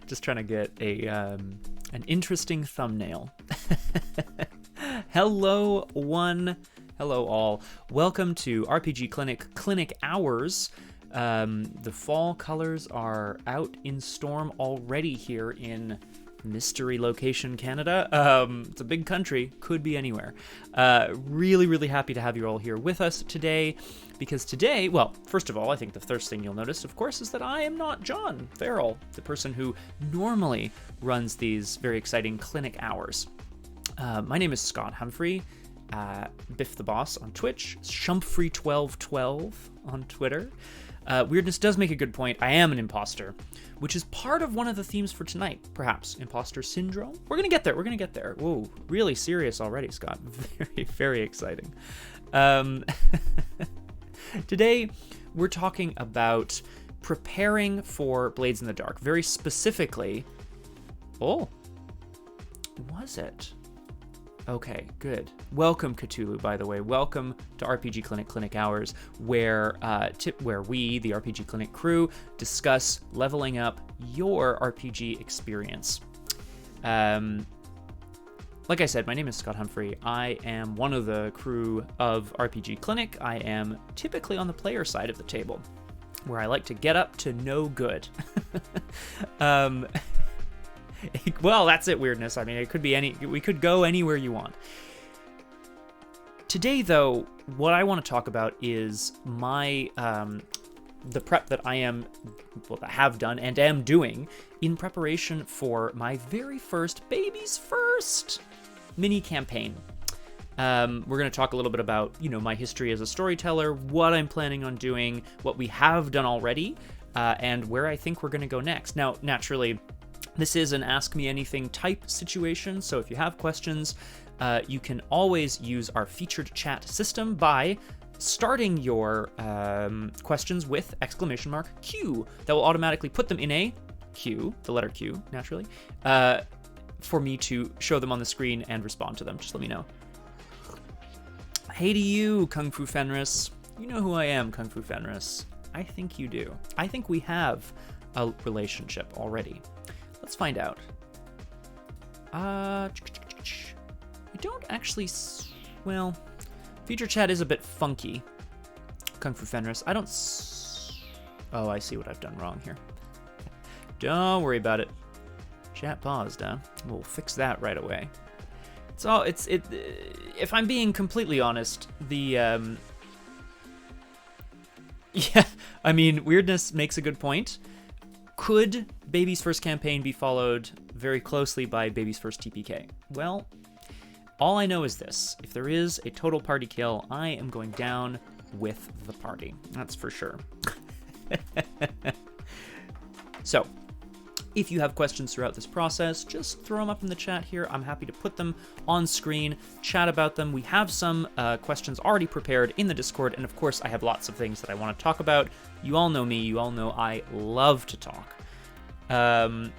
Just trying to get an interesting thumbnail. Hello, one. Hello, all. Welcome to RPG Clinic Hours. The fall colors are out in storm already here in mystery location Canada. It's a big country, could be anywhere. Really happy to have you all here with us today, because today, well, first of all, I think the first thing you'll notice, of course, is that I am not John Farrell, the person who normally runs these very exciting clinic hours. My name is Scott Humphrey, Biff the Boss on Twitch, Shumphrey1212 on Twitter. Weirdness does make a good point. I am an imposter, which is part of one of the themes for tonight, perhaps. Imposter syndrome? We're going to get there. Whoa, really serious already, Scott. Very exciting. Today, we're talking about preparing for Blades in the Dark. Very specifically... Oh, was it? Okay, good. Welcome, Cthulhu, by the way. Welcome to RPG Clinic Hours, where we, the RPG Clinic crew, discuss leveling up your RPG experience. Like I said, my name is Scott Humphrey. I am one of the crew of RPG Clinic. I am typically on the player side of the table, where I like to get up to no good. Well, that's it, weirdness. I mean, it could be we could go anywhere you want. Today, though, what I want to talk about is my, the prep that I have done and am doing in preparation for my very first, baby's first mini campaign. We're going to talk a little bit about, my history as a storyteller, what I'm planning on doing, what we have done already, and where I think we're going to go next. Now, naturally, this is an Ask Me Anything type situation, so if you have questions, you can always use our featured chat system by starting your questions with !Q. That will automatically put them in a queue, the letter Q, naturally, for me to show them on the screen and respond to them. Just let me know. Hey to you, Kung Fu Fenris. You know who I am, Kung Fu Fenris. I think you do. I think we have a relationship already. Let's find out. I don't actually... Well, feature chat is a bit funky. Kung Fu Fenris. I don't... Oh, I see what I've done wrong here. Don't worry about it. Chat paused, huh? We'll fix that right away. If I'm being completely honest, the... Yeah, I mean, weirdness makes a good point. Could Baby's First Campaign be followed very closely by Baby's First TPK? Well, all I know is this. If there is a total party kill, I am going down with the party. That's for sure. So, if you have questions throughout this process, just throw them up in the chat here. I'm happy to put them on screen, chat about them. We have some questions already prepared in the Discord, and of course, I have lots of things that I want to talk about. You all know me. You all know I love to talk. And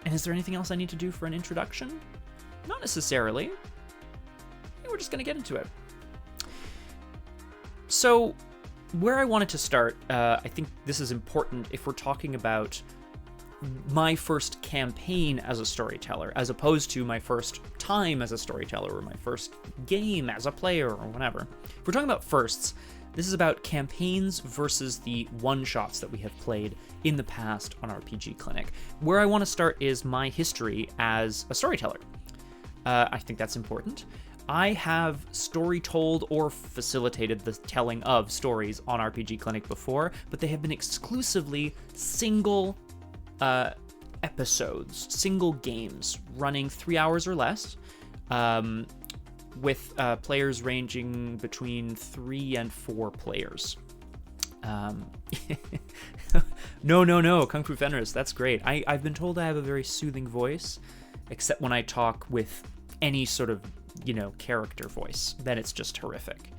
is there anything else I need to do for an introduction? Not necessarily. We're just going to get into it. So, where I wanted to start, I think this is important if we're talking about my first campaign as a storyteller, as opposed to my first time as a storyteller or my first game as a player or whatever. If we're talking about firsts, this is about campaigns versus the one-shots that we have played in the past on RPG Clinic. Where I want to start is my history as a storyteller. I think that's important. I have story told or facilitated the telling of stories on RPG Clinic before, but they have been exclusively single episodes, single games, running 3 hours or less, with players ranging between 3 and 4 players. No, Kung Fu Fenris, that's great. I've been told I have a very soothing voice, except when I talk with any sort of, character voice. Then it's just horrific.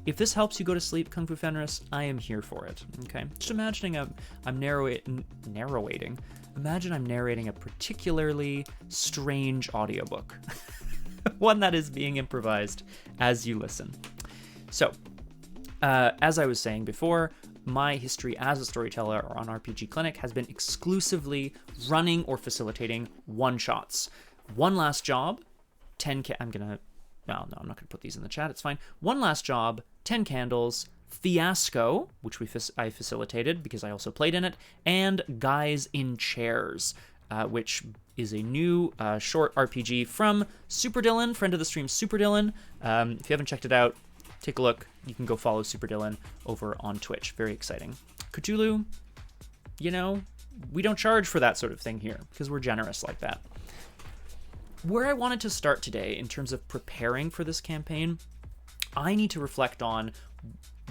If this helps you go to sleep, Kung Fu Fenris, I am here for it, okay? Just imagining I'm narrating. Imagine I'm narrating a particularly strange audiobook. One that is being improvised as you listen. So, As I was saying before, my history as a storyteller or on RPG Clinic has been exclusively running or facilitating one-shots. One Last Job, 10 I'm not going to put these in the chat, it's fine. One Last Job, 10 Candles, Fiasco, which I facilitated because I also played in it, and Guys in Chairs, which is a new short RPG from Super Dylan, friend of the stream Super Dylan. If you haven't checked it out, take a look. You can go follow Super Dylan over on Twitch. Very exciting. Cthulhu, we don't charge for that sort of thing here because we're generous like that. Where I wanted to start today in terms of preparing for this campaign, I need to reflect on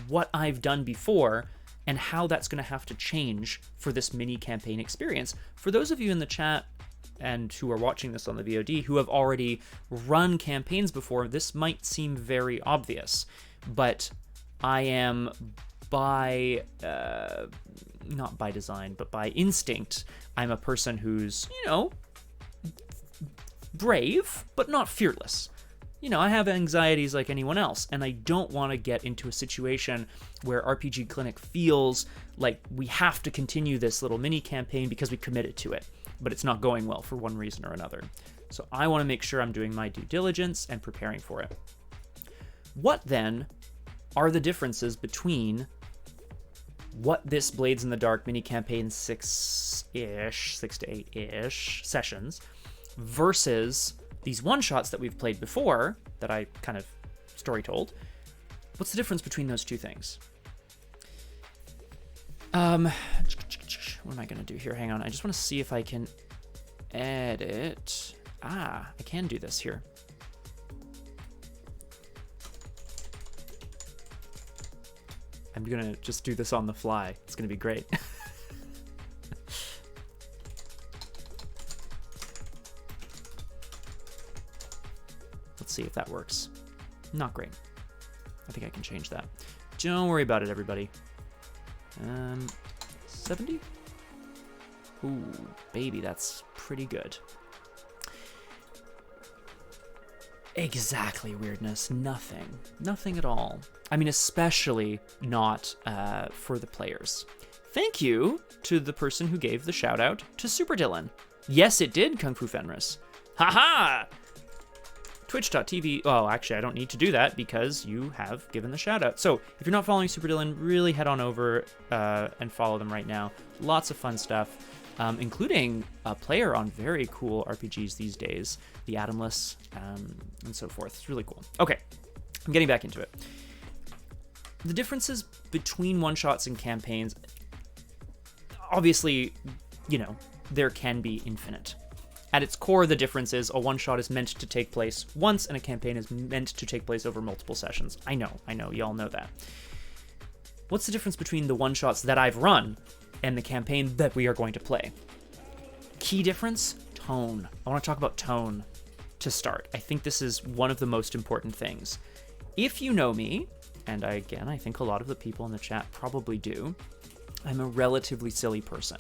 what I've done before and how that's going to have to change for this mini campaign experience. For those of you in the chat and who are watching this on the VOD who have already run campaigns before, this might seem very obvious, but I am not by design, but by instinct, I'm a person who's, brave, but not fearless. I have anxieties like anyone else, and I don't want to get into a situation where RPG Clinic feels like we have to continue this little mini campaign because we committed to it, but it's not going well for one reason or another. So I want to make sure I'm doing my due diligence and preparing for it. What then are the differences between what this Blades in the Dark mini campaign 6 to 8-ish sessions versus these one-shots that we've played before that I kind of story told? What's the difference between those two things? What am I going to do here? Hang on. I just want to see if I can edit. I can do this here. I'm going to just do this on the fly. It's going to be great. Let's see if that works. Not great. I think I can change that. Don't worry about it, everybody. 70? Ooh, baby, that's pretty good. Exactly, weirdness. Nothing. Nothing at all. I mean, especially not for the players. Thank you to the person who gave the shout out to Super Dylan. Yes, it did, Kung Fu Fenris. Haha! Twitch.tv. Oh, actually, I don't need to do that because you have given the shout out. So if you're not following Super Dylan, really head on over and follow them right now. Lots of fun stuff, including a player on very cool RPGs these days, the Atomless, and so forth. It's really cool. Okay, I'm getting back into it. The differences between one-shots and campaigns, obviously, there can be infinite. At its core, the difference is a one-shot is meant to take place once and a campaign is meant to take place over multiple sessions. I know, y'all know that. What's the difference between the one-shots that I've run and the campaign that we are going to play? Key difference? Tone. I want to talk about tone to start. I think this is one of the most important things. If you know me, and I think a lot of the people in the chat probably do, I'm a relatively silly person.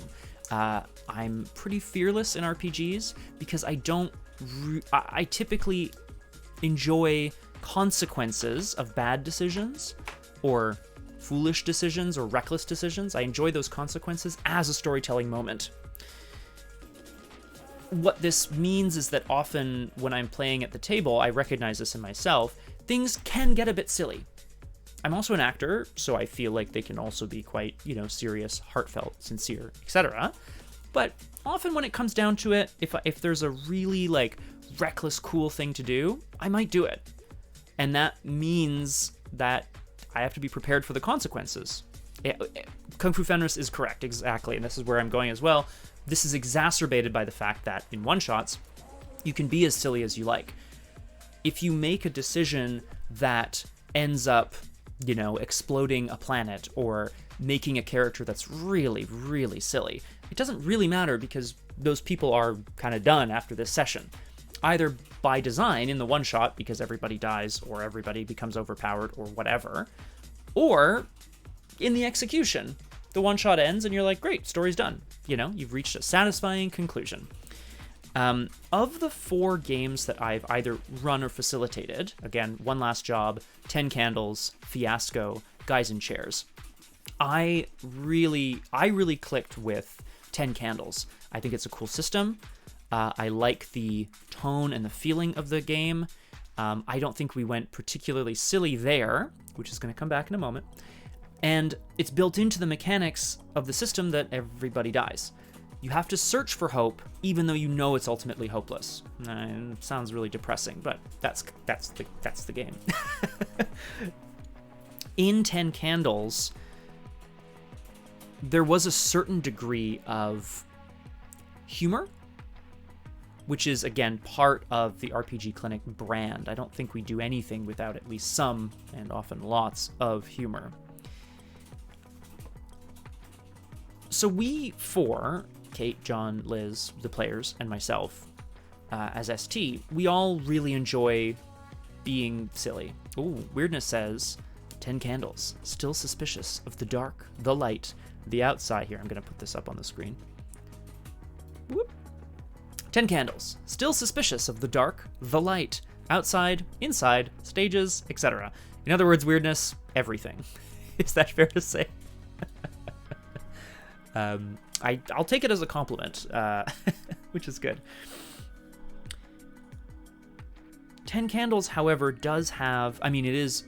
I'm pretty fearless in RPGs because I typically enjoy consequences of bad decisions or foolish decisions or reckless decisions. I enjoy those consequences as a storytelling moment. What this means is that often when I'm playing at the table, I recognize this in myself, things can get a bit silly. I'm also an actor, so I feel like they can also be quite, serious, heartfelt, sincere, etc. But often when it comes down to it, if there's a really reckless, cool thing to do, I might do it. And that means that I have to be prepared for the consequences. Kung Fu Fenris is correct, exactly, and this is where I'm going as well. This is exacerbated by the fact that in one-shots, you can be as silly as you like. If you make a decision that ends up exploding a planet or making a character that's really, really silly, it doesn't really matter because those people are kind of done after this session. Either by design in the one-shot because everybody dies or everybody becomes overpowered or whatever, or in the execution. The one-shot ends and you're like, great, story's done. You've reached a satisfying conclusion. Of the 4 games that I've either run or facilitated, again, One Last Job, 10 Candles, Fiasco, guys in chairs. I really clicked with 10 Candles. I think it's a cool system. I like the tone and the feeling of the game. I don't think we went particularly silly there, which is going to come back in a moment. And it's built into the mechanics of the system that everybody dies. You have to search for hope, even though you know it's ultimately hopeless. It sounds really depressing, but that's the game. In 10 Candles, there was a certain degree of humor, which is, again, part of the RPGClinic brand. I don't think we do anything without at least some, and often lots, of humor. So we four, Kate, John, Liz, the players, and myself, as ST, we all really enjoy being silly. Ooh, Weirdness says, 10 Candles, still suspicious of the dark, the light, the outside. Here, I'm going to put this up on the screen. Whoop. 10 Candles, still suspicious of the dark, the light, outside, inside, stages, etc. In other words, Weirdness, everything. Is that fair to say? I'll take it as a compliment, which is good. 10 Candles, however, does have, I mean, it's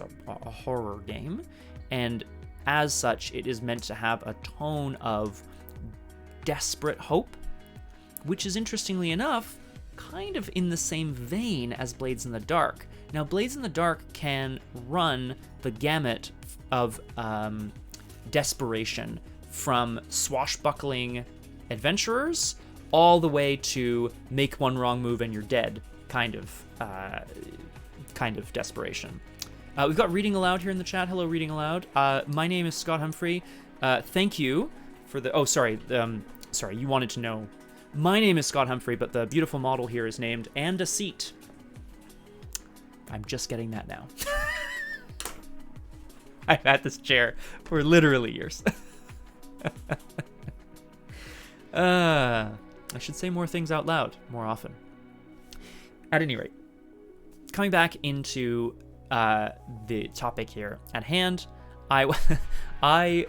a horror game, and as such, it is meant to have a tone of desperate hope, which is, interestingly enough, kind of in the same vein as Blades in the Dark. Now, Blades in the Dark can run the gamut of desperation, from swashbuckling adventurers all the way to make one wrong move and you're dead kind of desperation. We've got Reading Aloud here in the chat. Hello, Reading Aloud. My name is Scott Humphrey. Thank you for the... Oh, sorry. Sorry, you wanted to know. My name is Scott Humphrey, but the beautiful model here is named And a Seat. I'm just getting that now. I've had this chair for literally years. I should say more things out loud more often. At any rate, coming back into the topic here at hand, I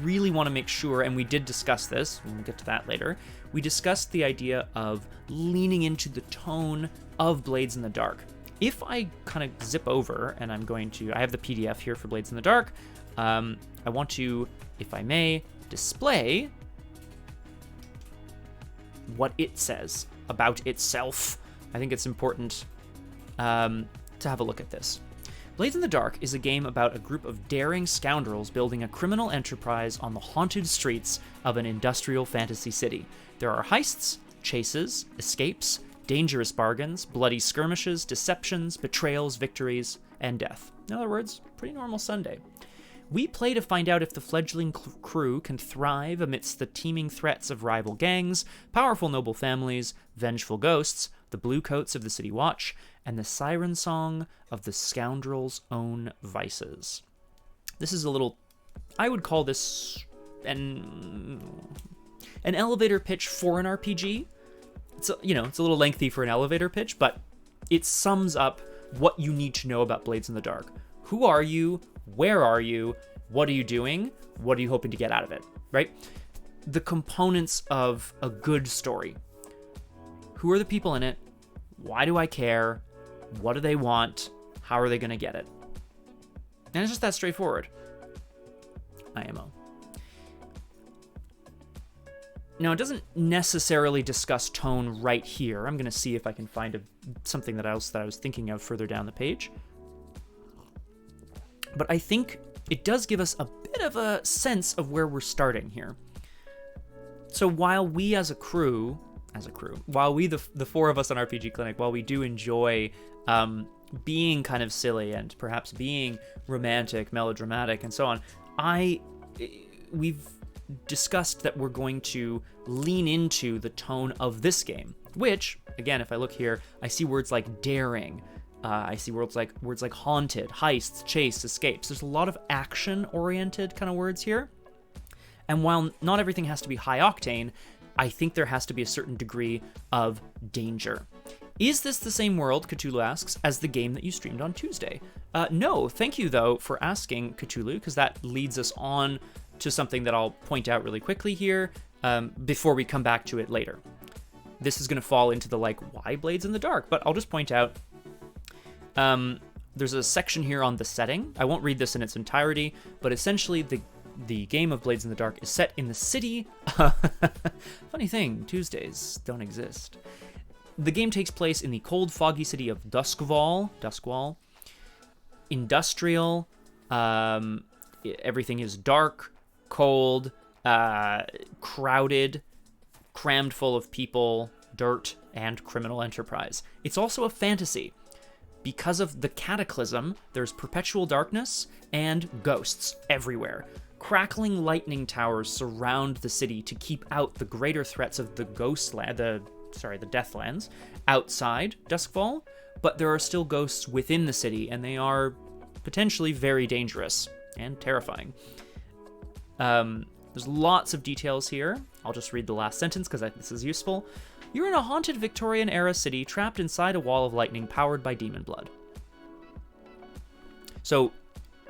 really want to make sure, and we did discuss this, we'll get to that later, we discussed the idea of leaning into the tone of Blades in the Dark. If I kind of zip over, and I have the PDF here for Blades in the Dark, I want to, if I may, display what it says about itself. I think it's important to have a look at this. Blades in the Dark is a game about a group of daring scoundrels building a criminal enterprise on the haunted streets of an industrial fantasy city. There are heists, chases, escapes, dangerous bargains, bloody skirmishes, deceptions, betrayals, victories, and death. In other words, pretty normal Sunday. We play to find out if the fledgling crew can thrive amidst the teeming threats of rival gangs, powerful noble families, vengeful ghosts, the blue coats of the City Watch, and the siren song of the scoundrel's own vices. This is a little... I would call this an elevator pitch for an RPG. It's a little lengthy for an elevator pitch, but it sums up what you need to know about Blades in the Dark. Who are you? Where are you? What are you doing? What are you hoping to get out of it, right? The components of a good story. Who are the people in it? Why do I care? What do they want? How are they going to get it? And it's just that straightforward. IMO. Now, it doesn't necessarily discuss tone right here. I'm going to see if I can find something else that I was thinking of further down the page. But I think it does give us a bit of a sense of where we're starting here. So while we as a crew, while we, the four of us on RPGClinic, while we do enjoy being kind of silly and perhaps being romantic, melodramatic, and so on, we've discussed that we're going to lean into the tone of this game, which, again, if I look here, I see words like daring, I see words like haunted, heists, chase, escapes. There's a lot of action-oriented kind of words here. And while not everything has to be high octane, I think there has to be a certain degree of danger. Is this the same world, Cthulhu asks, as the game that you streamed on Tuesday? No, thank you, though, for asking, Cthulhu, because that leads us on to something that I'll point out really quickly here before we come back to it later. This is going to fall into the, like, why Blades in the Dark, but I'll just point out there's a section here on the setting. I won't read this in its entirety, but essentially the game of Blades in the Dark is set in the city. Funny thing, Tuesdays don't exist. The game takes place in the cold, foggy city of Duskwall. Industrial. Everything is dark, cold, crowded, crammed full of people, dirt, and criminal enterprise. It's also a fantasy. Because of the cataclysm, there's perpetual darkness and ghosts everywhere. Crackling lightning towers surround the city to keep out the greater threats of the the Deathlands outside Duskwall, but there are still ghosts within the city, and they are potentially very dangerous and terrifying. There's lots of details here. I'll just read the last sentence because I think this is useful. You're in a haunted Victorian-era city trapped inside a wall of lightning powered by demon blood. So,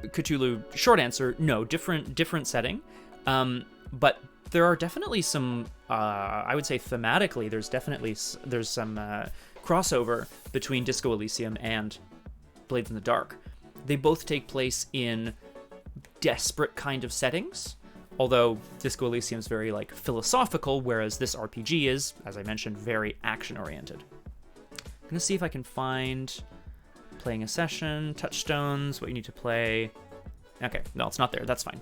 Cthulhu, short answer, no, different setting. But there are definitely some, I would say thematically, there's some crossover between Disco Elysium and Blades in the Dark. They both take place in desperate kind of settings, although Disco Elysium is very like philosophical, whereas this RPG is, as I mentioned, very action-oriented. I'm gonna see if I can find playing a session, touchstones, what you need to play. Okay, no, it's not there, that's fine.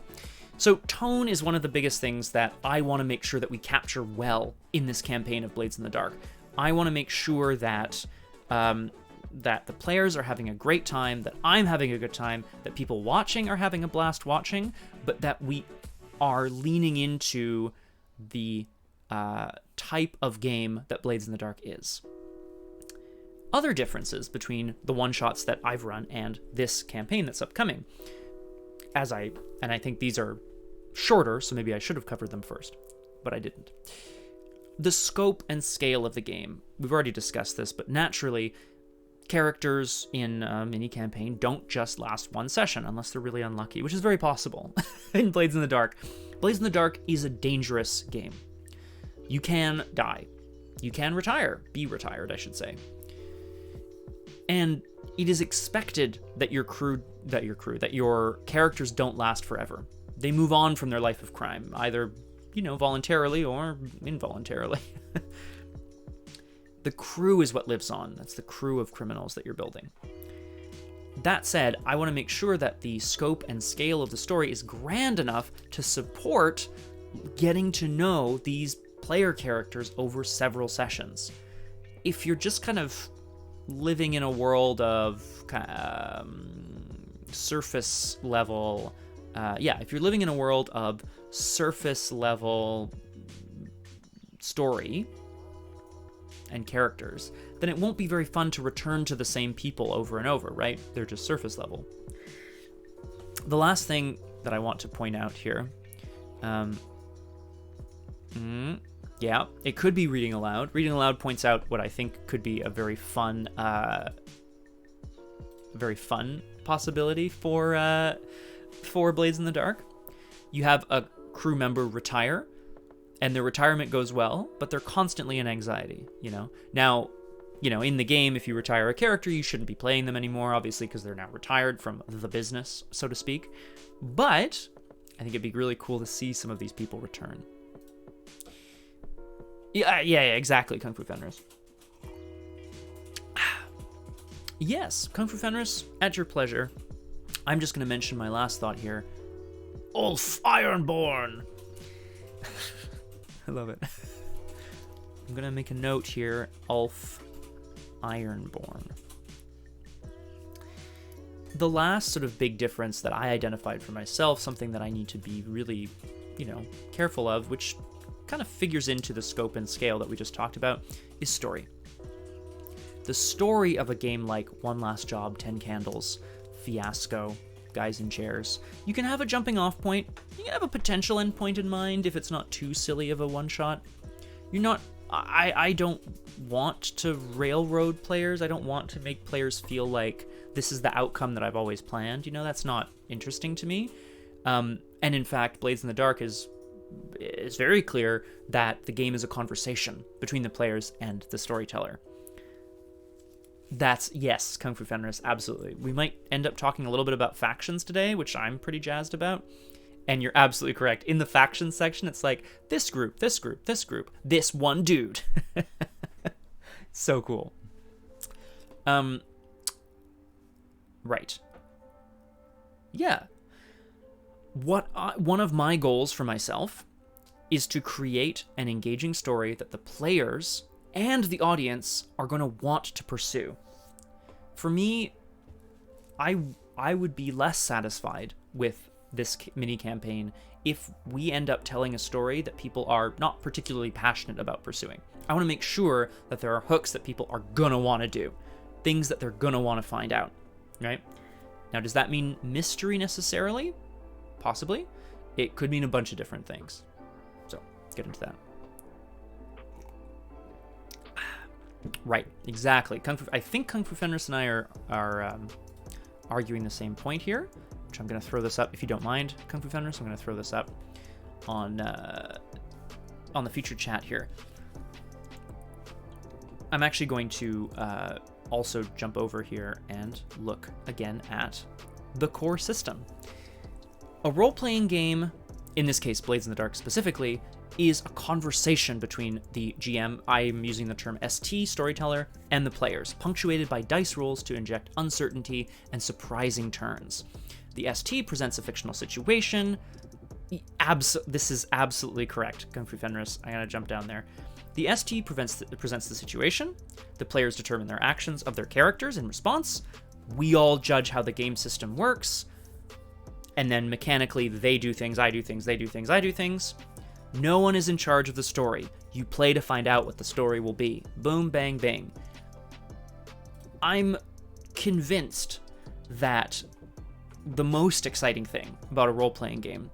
So tone is one of the biggest things that I want to make sure that we capture well in this campaign of Blades in the Dark. I want to make sure that that the players are having a great time, that I'm having a good time, that people watching are having a blast watching, but that we are leaning into the type of game that Blades in the Dark is. Other differences between the one-shots that I've run and this campaign that's upcoming, and I think these are shorter, so maybe I should have covered them first, but I didn't. The scope and scale of the game. We've already discussed this, but naturally, characters in a mini-campaign don't just last one session, unless they're really unlucky, which is very possible in Blades in the Dark. Blades in the Dark is a dangerous game. You can die. You can be retired, I should say. And it is expected that your characters don't last forever. They move on from their life of crime, either, voluntarily or involuntarily. The crew is what lives on. That's the crew of criminals that you're building. That said, I want to make sure that the scope and scale of the story is grand enough to support getting to know these player characters over several sessions. If you're just kind of living in a world of surface level, if you're living in a world of surface level story and characters, then it won't be very fun to return to the same people over and over, right? They're just surface level. The last thing that I want to point out here, it could be reading aloud. Reading aloud points out what I think could be a very fun possibility for Blades in the Dark. You have a crew member retire, and their retirement goes well, but they're constantly in anxiety, Now, in the game, if you retire a character, you shouldn't be playing them anymore, obviously, because they're now retired from the business, so to speak. But I think it'd be really cool to see some of these people return. Yeah, exactly, Kung Fu Fenris. Yes, Kung Fu Fenris, at your pleasure. I'm just going to mention my last thought here. Ulf Ironborn! I love it. I'm going to make a note here. Ulf Ironborn. The last sort of big difference that I identified for myself, something that I need to be really, careful of, which kind of figures into the scope and scale that we just talked about, is story. The story of a game like One Last Job, 10 Candles, Fiasco, Guys in Chairs, you can have a jumping off point, you can have a potential end point in mind if it's not too silly of a one-shot. You're not I don't want to railroad players. I don't want to make players feel like this is the outcome that I've always planned. That's not interesting to me. And in fact, Blades in the Dark is very clear that the game is a conversation between the players and the storyteller. Yes, Kung Fu Fenris, absolutely. We might end up talking a little bit about factions today, which I'm pretty jazzed about. And you're absolutely correct. In the factions section, it's like this group, this group, this group, this one dude. So cool. Right. Yeah. One of my goals for myself is to create an engaging story that the players and the audience are going to want to pursue. For me, I would be less satisfied with this mini campaign if we end up telling a story that people are not particularly passionate about pursuing. I want to make sure that there are hooks that people are gonna want to do, things that they're gonna want to find out, right? Now, does that mean mystery necessarily? Possibly. It could mean a bunch of different things. So, let's get into that. Right, exactly. I think Kung Fu Fenris and I are arguing the same point here. I'm going to throw this up, if you don't mind, Kung Fu Fenris. I'm going to throw this up on the featured chat here. I'm actually going to also jump over here and look again at the core system. A role-playing game, in this case Blades in the Dark specifically, is a conversation between the GM, I'm using the term ST, storyteller, and the players, punctuated by dice rolls to inject uncertainty and surprising turns. The ST presents a fictional situation. This is absolutely correct, Kung Fu Fenris. I gotta jump down there. The ST presents the situation. The players determine their actions of their characters in response. We all judge how the game system works. And then mechanically, they do things, I do things, they do things, I do things. No one is in charge of the story. You play to find out what the story will be. Boom, bang, bang. I'm convinced that the most exciting thing about a role-playing game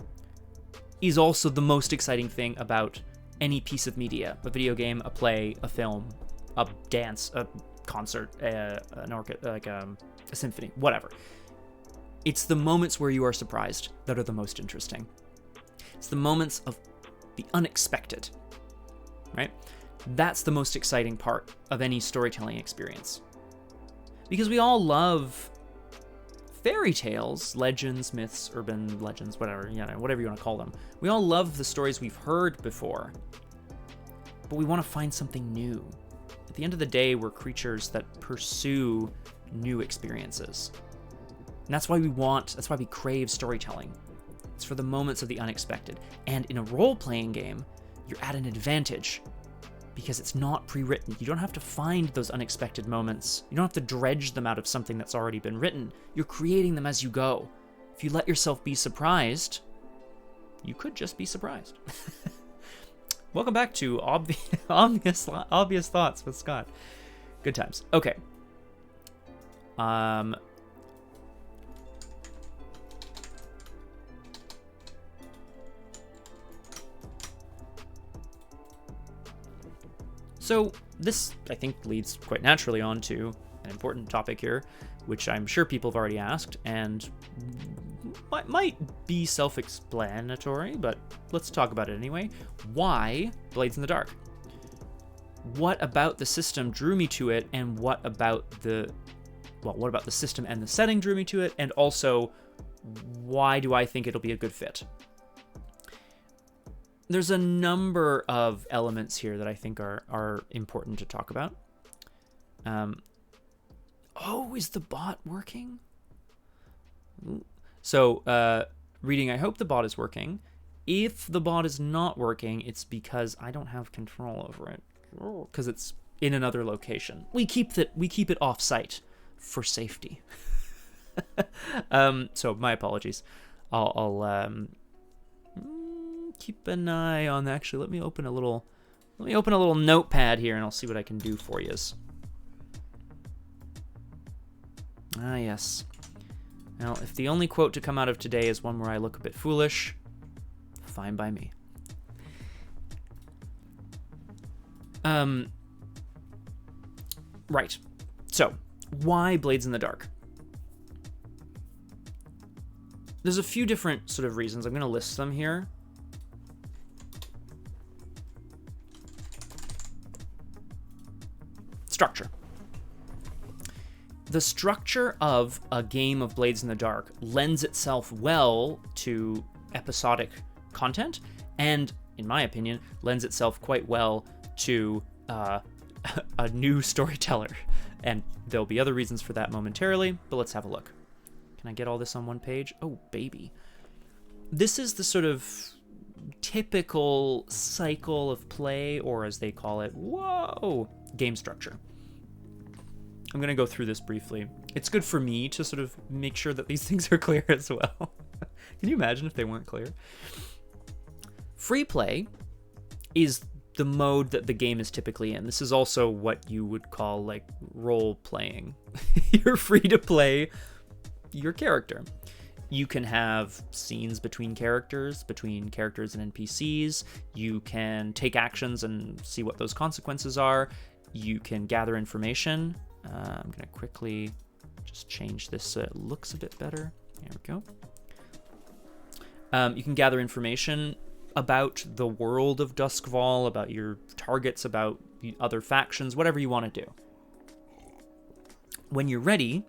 is also the most exciting thing about any piece of media. A video game, a play, a film, a dance, a concert, an orchestra, like a symphony, whatever. It's the moments where you are surprised that are the most interesting. It's the moments of the unexpected, right? That's the most exciting part of any storytelling experience. Because we all love fairy tales, legends, myths, urban legends, whatever you want to call them. We all love the stories we've heard before, but we want to find something new. At the end of the day, we're creatures that pursue new experiences. And that's why we crave storytelling. It's for the moments of the unexpected. And in a role-playing game, you're at an advantage because it's not pre-written. You don't have to find those unexpected moments. You don't have to dredge them out of something that's already been written. You're creating them as you go. If you let yourself be surprised, you could just be surprised. Welcome back to obvious thoughts with Scott. Good times. Okay. So this, I think, leads quite naturally on to an important topic here, which I'm sure people have already asked, and might be self-explanatory, but let's talk about it anyway. Why Blades in the Dark? What about the system drew me to it, and what about the system and the setting drew me to it, and also, why do I think it'll be a good fit? There's a number of elements here that I think are important to talk about. Is the bot working? So, reading, I hope the bot is working. If the bot is not working, it's because I don't have control over it, because it's in another location. We keep it off-site for safety. So my apologies. I'll keep an eye on. Actually, let me open a little notepad here, and I'll see what I can do for you. Ah, yes. Now, if the only quote to come out of today is one where I look a bit foolish, fine by me. Right. So, why Blades in the Dark? There's a few different sort of reasons. I'm going to list them here. Structure. The structure of a game of Blades in the Dark lends itself well to episodic content, and, in my opinion, lends itself quite well to a new storyteller. And there'll be other reasons for that momentarily, but let's have a look. Can I get all this on one page? Oh, baby. This is the sort of typical cycle of play, or as they call it, game structure. I'm going to go through this briefly. It's good for me to sort of make sure that these things are clear as well. Can you imagine if they weren't clear? Free play is the mode that the game is typically in. This is also what you would call like role playing. You're free to play your character. You can have scenes between characters and NPCs. You can take actions and see what those consequences are. You can gather information. I'm going to quickly just change this so it looks a bit better. There we go. You can gather information about the world of Duskfall, about your targets, about the other factions, whatever you want to do. When you're ready,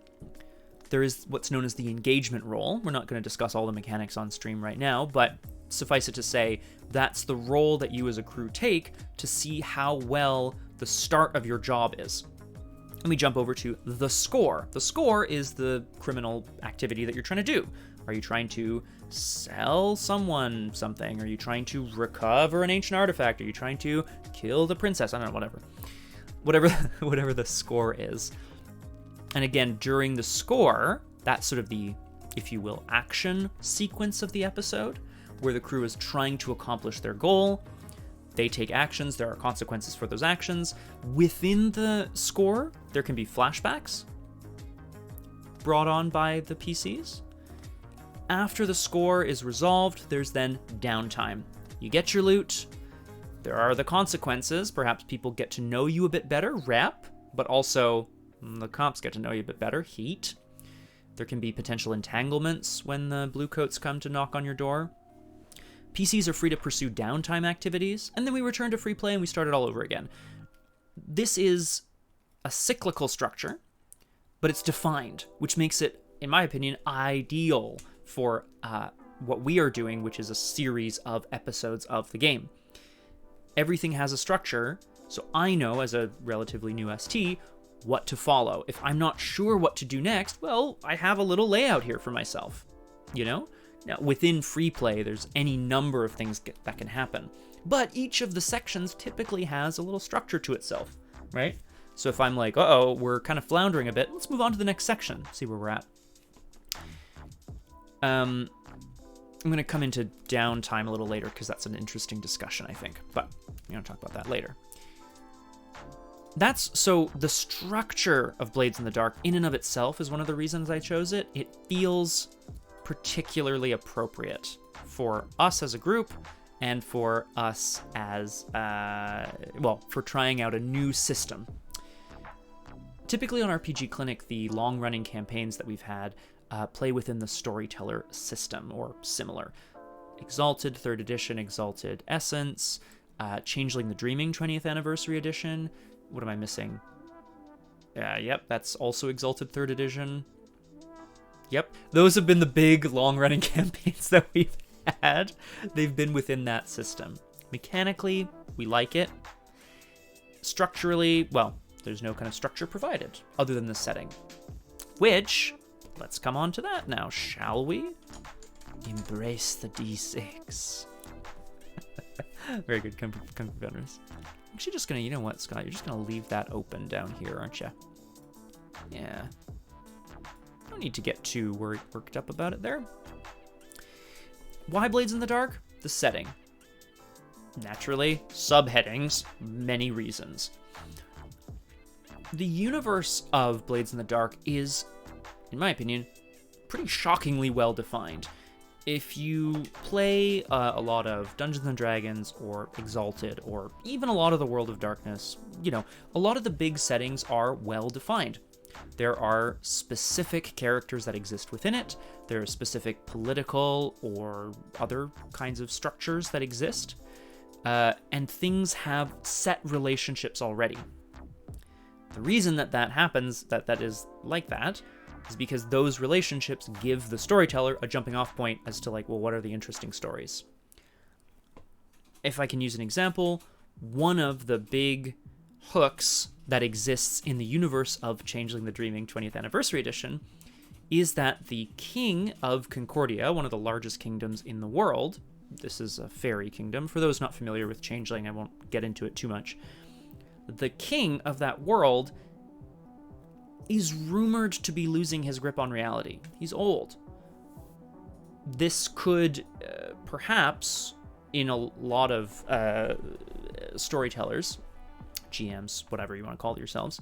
there is what's known as the engagement role. We're not going to discuss all the mechanics on stream right now, but suffice it to say, that's the role that you as a crew take to see how well the start of your job is. Let me jump over to the score. The score is the criminal activity that you're trying to do. Are you trying to sell someone something? Are you trying to recover an ancient artifact? Are you trying to kill the princess? I don't know, whatever the score is. And again, during the score, that's sort of the, if you will, action sequence of the episode, where the crew is trying to accomplish their goal. They take actions, there are consequences for those actions. Within the score, there can be flashbacks brought on by the PCs. After the score is resolved, there's then downtime. You get your loot, there are the consequences, perhaps people get to know you a bit better, rep, but also the cops get to know you a bit better, heat. There can be potential entanglements when the bluecoats come to knock on your door. PCs are free to pursue downtime activities, and then we return to free play and we start it all over again. This is a cyclical structure, but it's defined, which makes it, in my opinion, ideal for what we are doing, which is a series of episodes of the game. Everything has a structure, so I know, as a relatively new ST, what to follow. If I'm not sure what to do next, well, I have a little layout here for myself, you know? Now, within free play, there's any number of things that can happen, but each of the sections typically has a little structure to itself, right? So if I'm like, uh-oh, we're kind of floundering a bit, let's move on to the next section, see where we're at. I'm going to come into downtime a little later because that's an interesting discussion, I think, but we're going to talk about that later. So the structure of Blades in the Dark in and of itself is one of the reasons I chose it. It feels particularly appropriate for us as a group and for us as, for trying out a new system. Typically on RPGClinic, the long-running campaigns that we've had play within the Storyteller system, or similar. Exalted 3rd Edition, Exalted Essence, Changeling the Dreaming 20th Anniversary Edition. What am I missing? Yep, that's also Exalted 3rd Edition. Yep, those have been the big long-running campaigns that we've had. They've been within that system. Mechanically, we like it. Structurally, well, there's no kind of structure provided other than the setting. Which, let's come on to that now, shall we? Embrace the D6. Very good, Kung Fu Veterans. I'm actually just gonna, you know what, Scott, you're just gonna leave that open down here, aren't you? Yeah. Don't need to get too worked up about it there. Why Blades in the Dark? The setting. Naturally, subheadings, many reasons. The universe of Blades in the Dark is, in my opinion, pretty shockingly well defined. if you play a lot of Dungeons & Dragons or Exalted or even a lot of the World of Darkness, a lot of the big settings are well defined. There are specific characters that exist within it. There are specific political or other kinds of structures that exist. And things have set relationships already. The reason that happens, that is like that, is because those relationships give the storyteller a jumping off point as to like, well, what are the interesting stories? If I can use an example, one of the big hooks that exists in the universe of Changeling the Dreaming 20th Anniversary Edition is that the king of Concordia, one of the largest kingdoms in the world, this is a fairy kingdom. For those not familiar with Changeling, I won't get into it too much. The king of that world is rumored to be losing his grip on reality. He's old. This could perhaps, in a lot of storytellers, GMs, whatever you want to call it yourselves,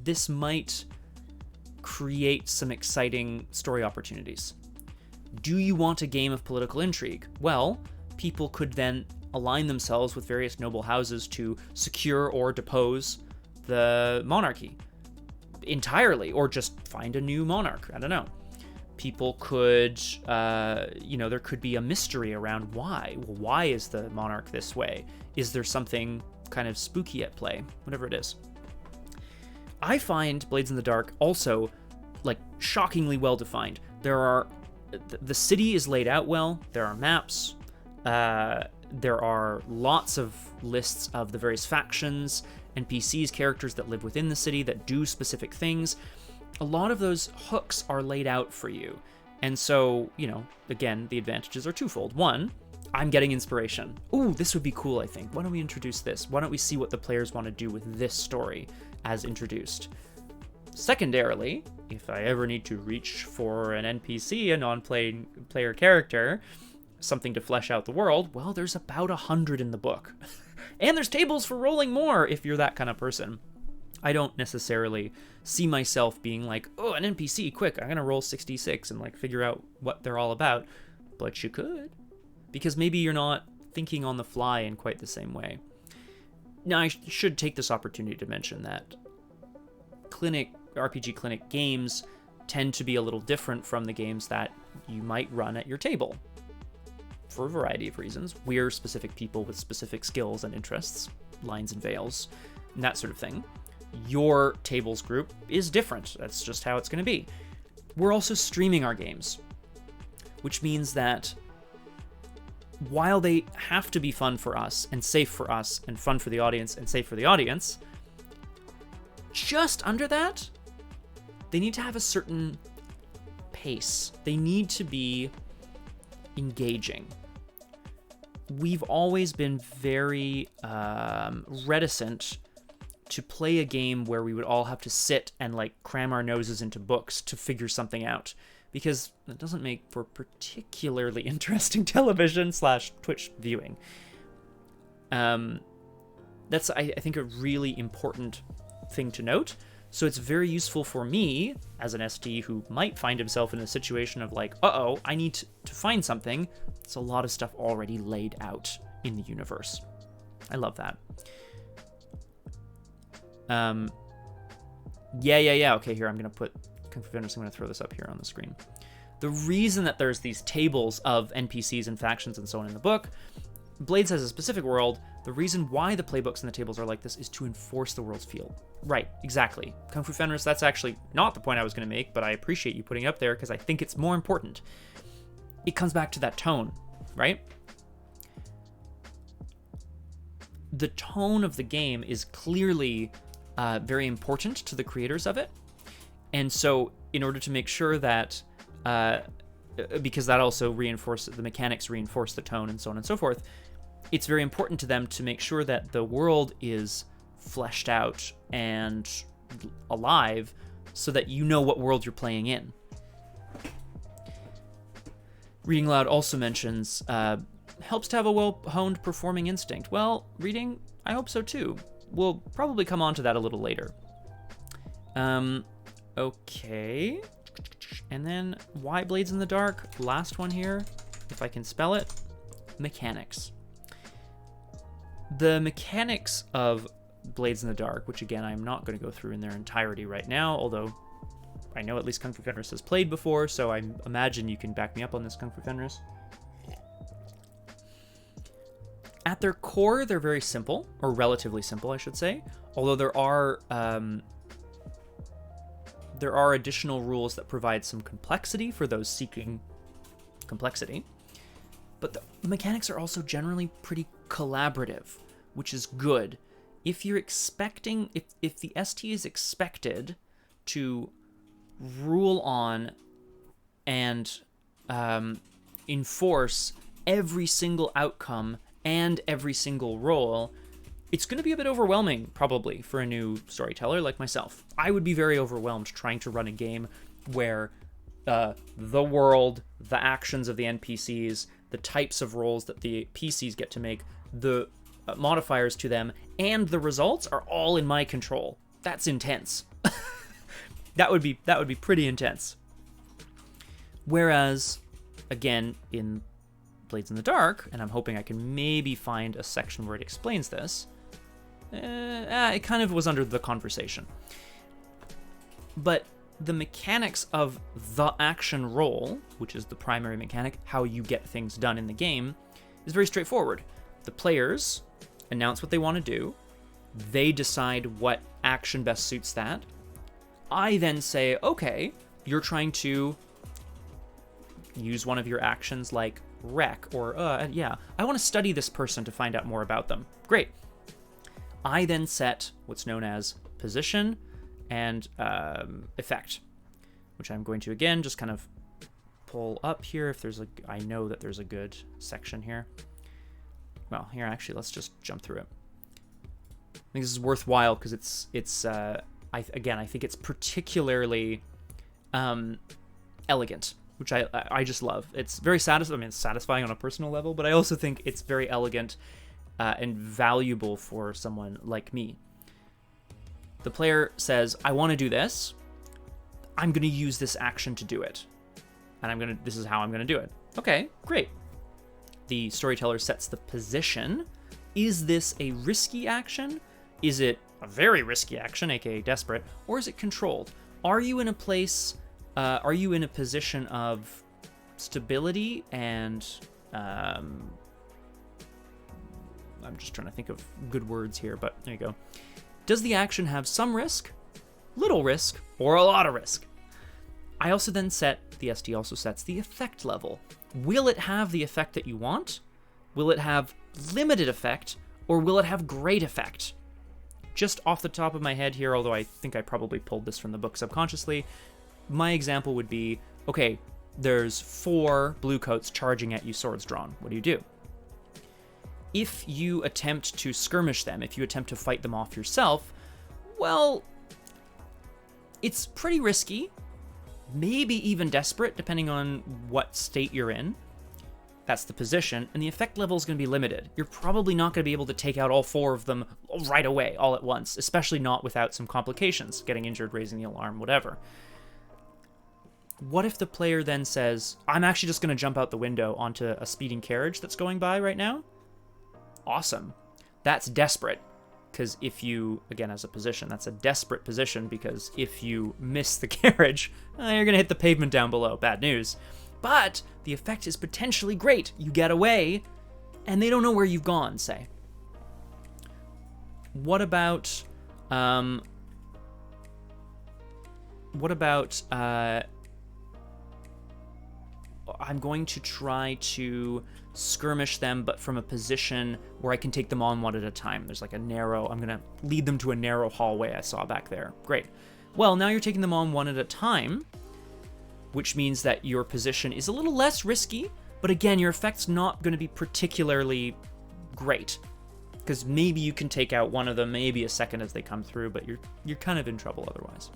this might create some exciting story opportunities. Do you want a game of political intrigue? Well, people could then align themselves with various noble houses to secure or depose the monarchy entirely, or just find a new monarch. I don't know. People could, there could be a mystery around why. Well, why is the monarch this way? Is there something kind of spooky at play? Whatever it is. I find Blades in the Dark also, like, shockingly well defined. The city is laid out well. There are maps. There are lots of lists of the various factions, NPCs, characters that live within the city that do specific things. A lot of those hooks are laid out for you. And so, again, the advantages are twofold. One, I'm getting inspiration. Ooh, this would be cool, I think. Why don't we introduce this? Why don't we see what the players want to do with this story as introduced? Secondarily, if I ever need to reach for an NPC, a non-player character, something to flesh out the world, well, there's about 100 in the book. And there's tables for rolling more if you're that kind of person. I don't necessarily see myself being like, oh, an NPC, quick, I'm going to roll 66 and like figure out what they're all about. But you could, because maybe you're not thinking on the fly in quite the same way. Now, I should take this opportunity to mention that RPGClinic games tend to be a little different from the games that you might run at your table. For a variety of reasons. We're specific people with specific skills and interests, lines and veils, and that sort of thing. Your tables group is different. That's just how it's going to be. We're also streaming our games, which means that while they have to be fun for us and safe for us and fun for the audience and safe for the audience, just under that, they need to have a certain pace. They need to be engaging. We've always been very reticent to play a game where we would all have to sit and like cram our noses into books to figure something out, because that doesn't make for particularly interesting television / Twitch viewing. That's, I think, a really important thing to note. So it's very useful for me as an ST who might find himself in a situation of like, uh-oh, I need to find something. It's a lot of stuff already laid out in the universe. I love that. Yeah. Okay, here, I'm going to put Kung Fu Fitness. I'm going to throw this up here on the screen. The reason that there's these tables of NPCs and factions and so on in the book, Blades has a specific world. The reason why the playbooks and the tables are like this is to enforce the world's feel. Right, exactly. Kung Fu Fenris, that's actually not the point I was going to make, but I appreciate you putting it up there because I think it's more important. It comes back to that tone, right? The tone of the game is clearly very important to the creators of it. And so in order to make sure that, because that also reinforces, the mechanics reinforce the tone and so on and so forth, it's very important to them to make sure that the world is fleshed out and alive so that you know what world you're playing in. Reading aloud also mentions, helps to have a well-honed performing instinct. Well, reading, I hope so too. We'll probably come on to that a little later. Okay. And then why Blades in the Dark? Last one here, if I can spell it. Mechanics. The mechanics of Blades in the Dark, which again, I'm not going to go through in their entirety right now, although I know at least Kung Fu Fenris has played before, so I imagine you can back me up on this, Kung Fu Fenris. At their core, they're very simple, or relatively simple, I should say, although there are additional rules that provide some complexity for those seeking complexity. But the mechanics are also generally pretty collaborative, which is good. If you're expecting, if the ST is expected to rule on and enforce every single outcome and every single role, it's going to be a bit overwhelming, probably, for a new storyteller like myself. I would be very overwhelmed trying to run a game where the world, the actions of the NPCs, the types of roles that the PCs get to make, the modifiers to them, and the results are all in my control. That's intense. That would be pretty intense. Whereas, again, in Blades in the Dark, and I'm hoping I can maybe find a section where it explains this, it kind of was under the conversation. But the mechanics of the action role, which is the primary mechanic, how you get things done in the game, is very straightforward. The players announce what they want to do. They decide what action best suits that. I then say, okay, you're trying to use one of your actions like wreck, or I want to study this person to find out more about them. Great. I then set what's known as position and effect, which I'm going to, again, just kind of pull up here if there's I know that there's a good section here. Well, here, actually, let's just jump through it. I think this is worthwhile because I think it's particularly elegant, which I just love. It's very satisfying. I mean, it's satisfying on a personal level, but I also think it's very elegant and valuable for someone like me. The player says, I want to do this. I'm going to use this action to do it. And this is how I'm going to do it. Okay, great. The storyteller sets the position. Is this a risky action? Is it a very risky action, aka desperate? Or is it controlled? Are you in a place, are you in a position of stability and, I'm just trying to think of good words here, but there you go. Does the action have some risk, little risk, or a lot of risk? I also then the ST also sets the effect level. Will it have the effect that you want? Will it have limited effect, or will it have great effect? Just off the top of my head here, although I think I probably pulled this from the book subconsciously, my example would be, okay, there's 4 blue coats charging at you, swords drawn. What do? If you attempt to skirmish them, if you attempt to fight them off yourself, well, it's pretty risky, maybe even desperate, depending on what state you're in. That's the position, and the effect level is going to be limited. You're probably not going to be able to take out all 4 of them right away, all at once, especially not without some complications, getting injured, raising the alarm, whatever. What if the player then says, I'm actually just going to jump out the window onto a speeding carriage that's going by right now? Awesome. That's desperate, because if you, again, as a position, that's a desperate position, because if you miss the carriage, you're going to hit the pavement down below. Bad news. But the effect is potentially great. You get away, and they don't know where you've gone, say. What about I'm going to try to skirmish them, but from a position where I can take them on one at a time. There's like a narrow, I'm going to lead them to a narrow hallway I saw back there. Great. Well, now you're taking them on one at a time, which means that your position is a little less risky, but again, your effect's not going to be particularly great, because maybe you can take out one of them, maybe a second as they come through, but you're kind of in trouble otherwise.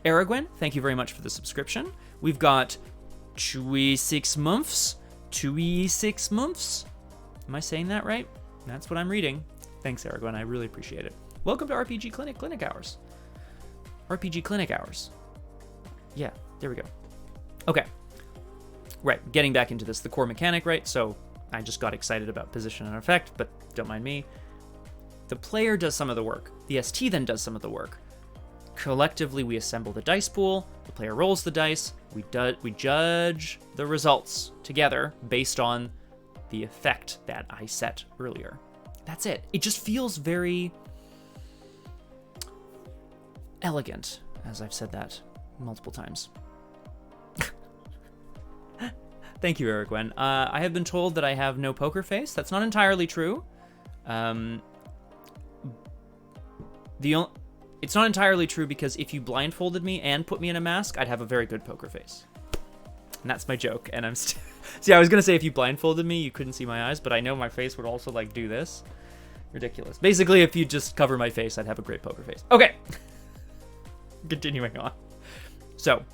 Aragwen, thank you very much for the subscription. We've got 26 months. 26 months? Am I saying that right? That's what I'm reading. Thanks, Aragwen. I really appreciate it. Welcome to RPG Clinic Hours. RPG Clinic Hours. Yeah, there we go. Okay. Right, getting back into this, the core mechanic, right? So I just got excited about position and effect, but don't mind me. The player does some of the work. The ST then does some of the work. Collectively, we assemble the dice pool. The player rolls the dice. We judge the results together based on the effect that I set earlier. That's it. It just feels very elegant, as I've said that multiple times. Thank you, Eric Wen. I have been told that I have no poker face. That's not entirely true. It's not entirely true because if you blindfolded me and put me in a mask, I'd have a very good poker face. And that's my joke. And I'm see, I was gonna say if you blindfolded me, you couldn't see my eyes, but I know my face would also like do this. Ridiculous. Basically, if you just cover my face, I'd have a great poker face. Okay. Continuing on. So,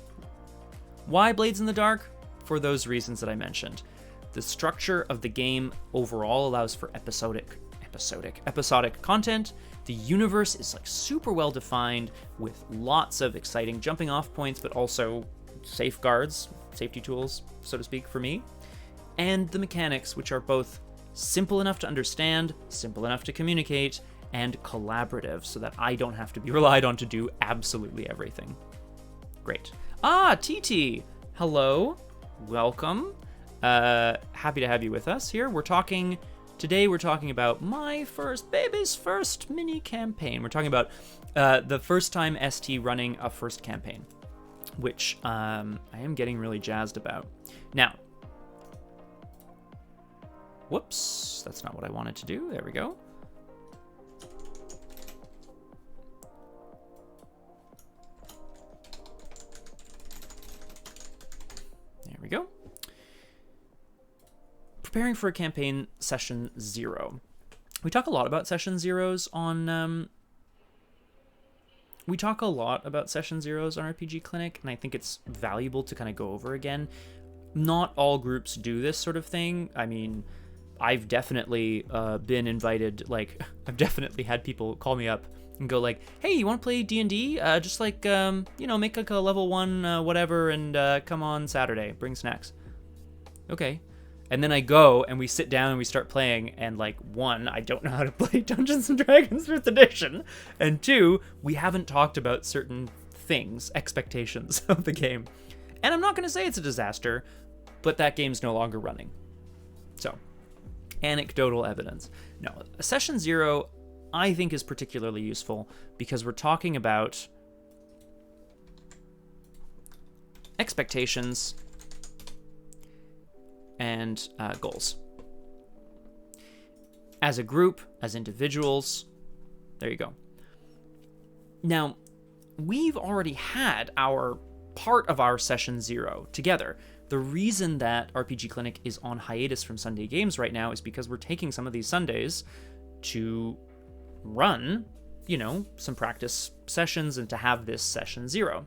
why Blades in the Dark? For those reasons that I mentioned. The structure of the game overall allows for episodic content. The universe is like super well defined with lots of exciting jumping off points, but also safeguards, safety tools, so to speak, for me. And the mechanics, which are both simple enough to understand, simple enough to communicate, and collaborative, so that I don't have to be relied on to do absolutely everything. Great. TT! Hello. Welcome. Happy to have you with us here. Today we're talking about my baby's first mini campaign. We're talking about the first time ST running a first campaign, which I am getting really jazzed about. Now, whoops, that's not what I wanted to do. There we go. There we go. Preparing for a campaign session 0. We talk a lot about session zeros on RPG Clinic, and I think it's valuable to kind of go over again. Not all groups do this sort of thing. I mean, I've definitely been invited, like, I've definitely had people call me up and go like, hey, you want to play D&D? Just like, make like a level 1 whatever and come on Saturday. Bring snacks. Okay. And then I go and we sit down and we start playing, and like, 1, I don't know how to play Dungeons and Dragons 5th edition, and 2, we haven't talked about certain things, expectations of the game. And I'm not going to say it's a disaster, but that game's no longer running. So, anecdotal evidence. No, a session 0 I think is particularly useful because we're talking about expectations and goals. As a group, as individuals, there you go. Now, we've already had our part of our session 0 together. The reason that RPG Clinic is on hiatus from Sunday games right now is because we're taking some of these Sundays to run, some practice sessions and to have this session 0,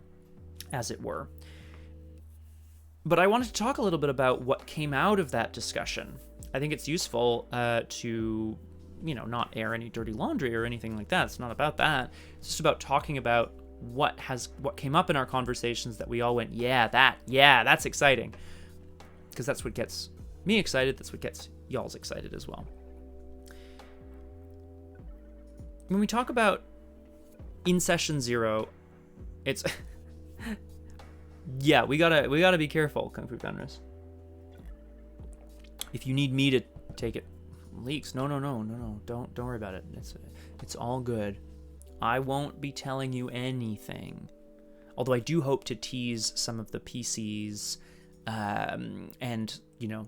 as it were. But I wanted to talk a little bit about what came out of that discussion. I think it's useful to, not air any dirty laundry or anything like that. It's not about that. It's just about talking about what came up in our conversations that we all went, that's exciting. Because that's what gets me excited. That's what gets y'all's excited as well. When we talk about in session 0, it's yeah, we gotta be careful, Kung Fu Founders. If you need me to take it, leaks. No. Don't worry about it. It's all good. I won't be telling you anything. Although I do hope to tease some of the PCs and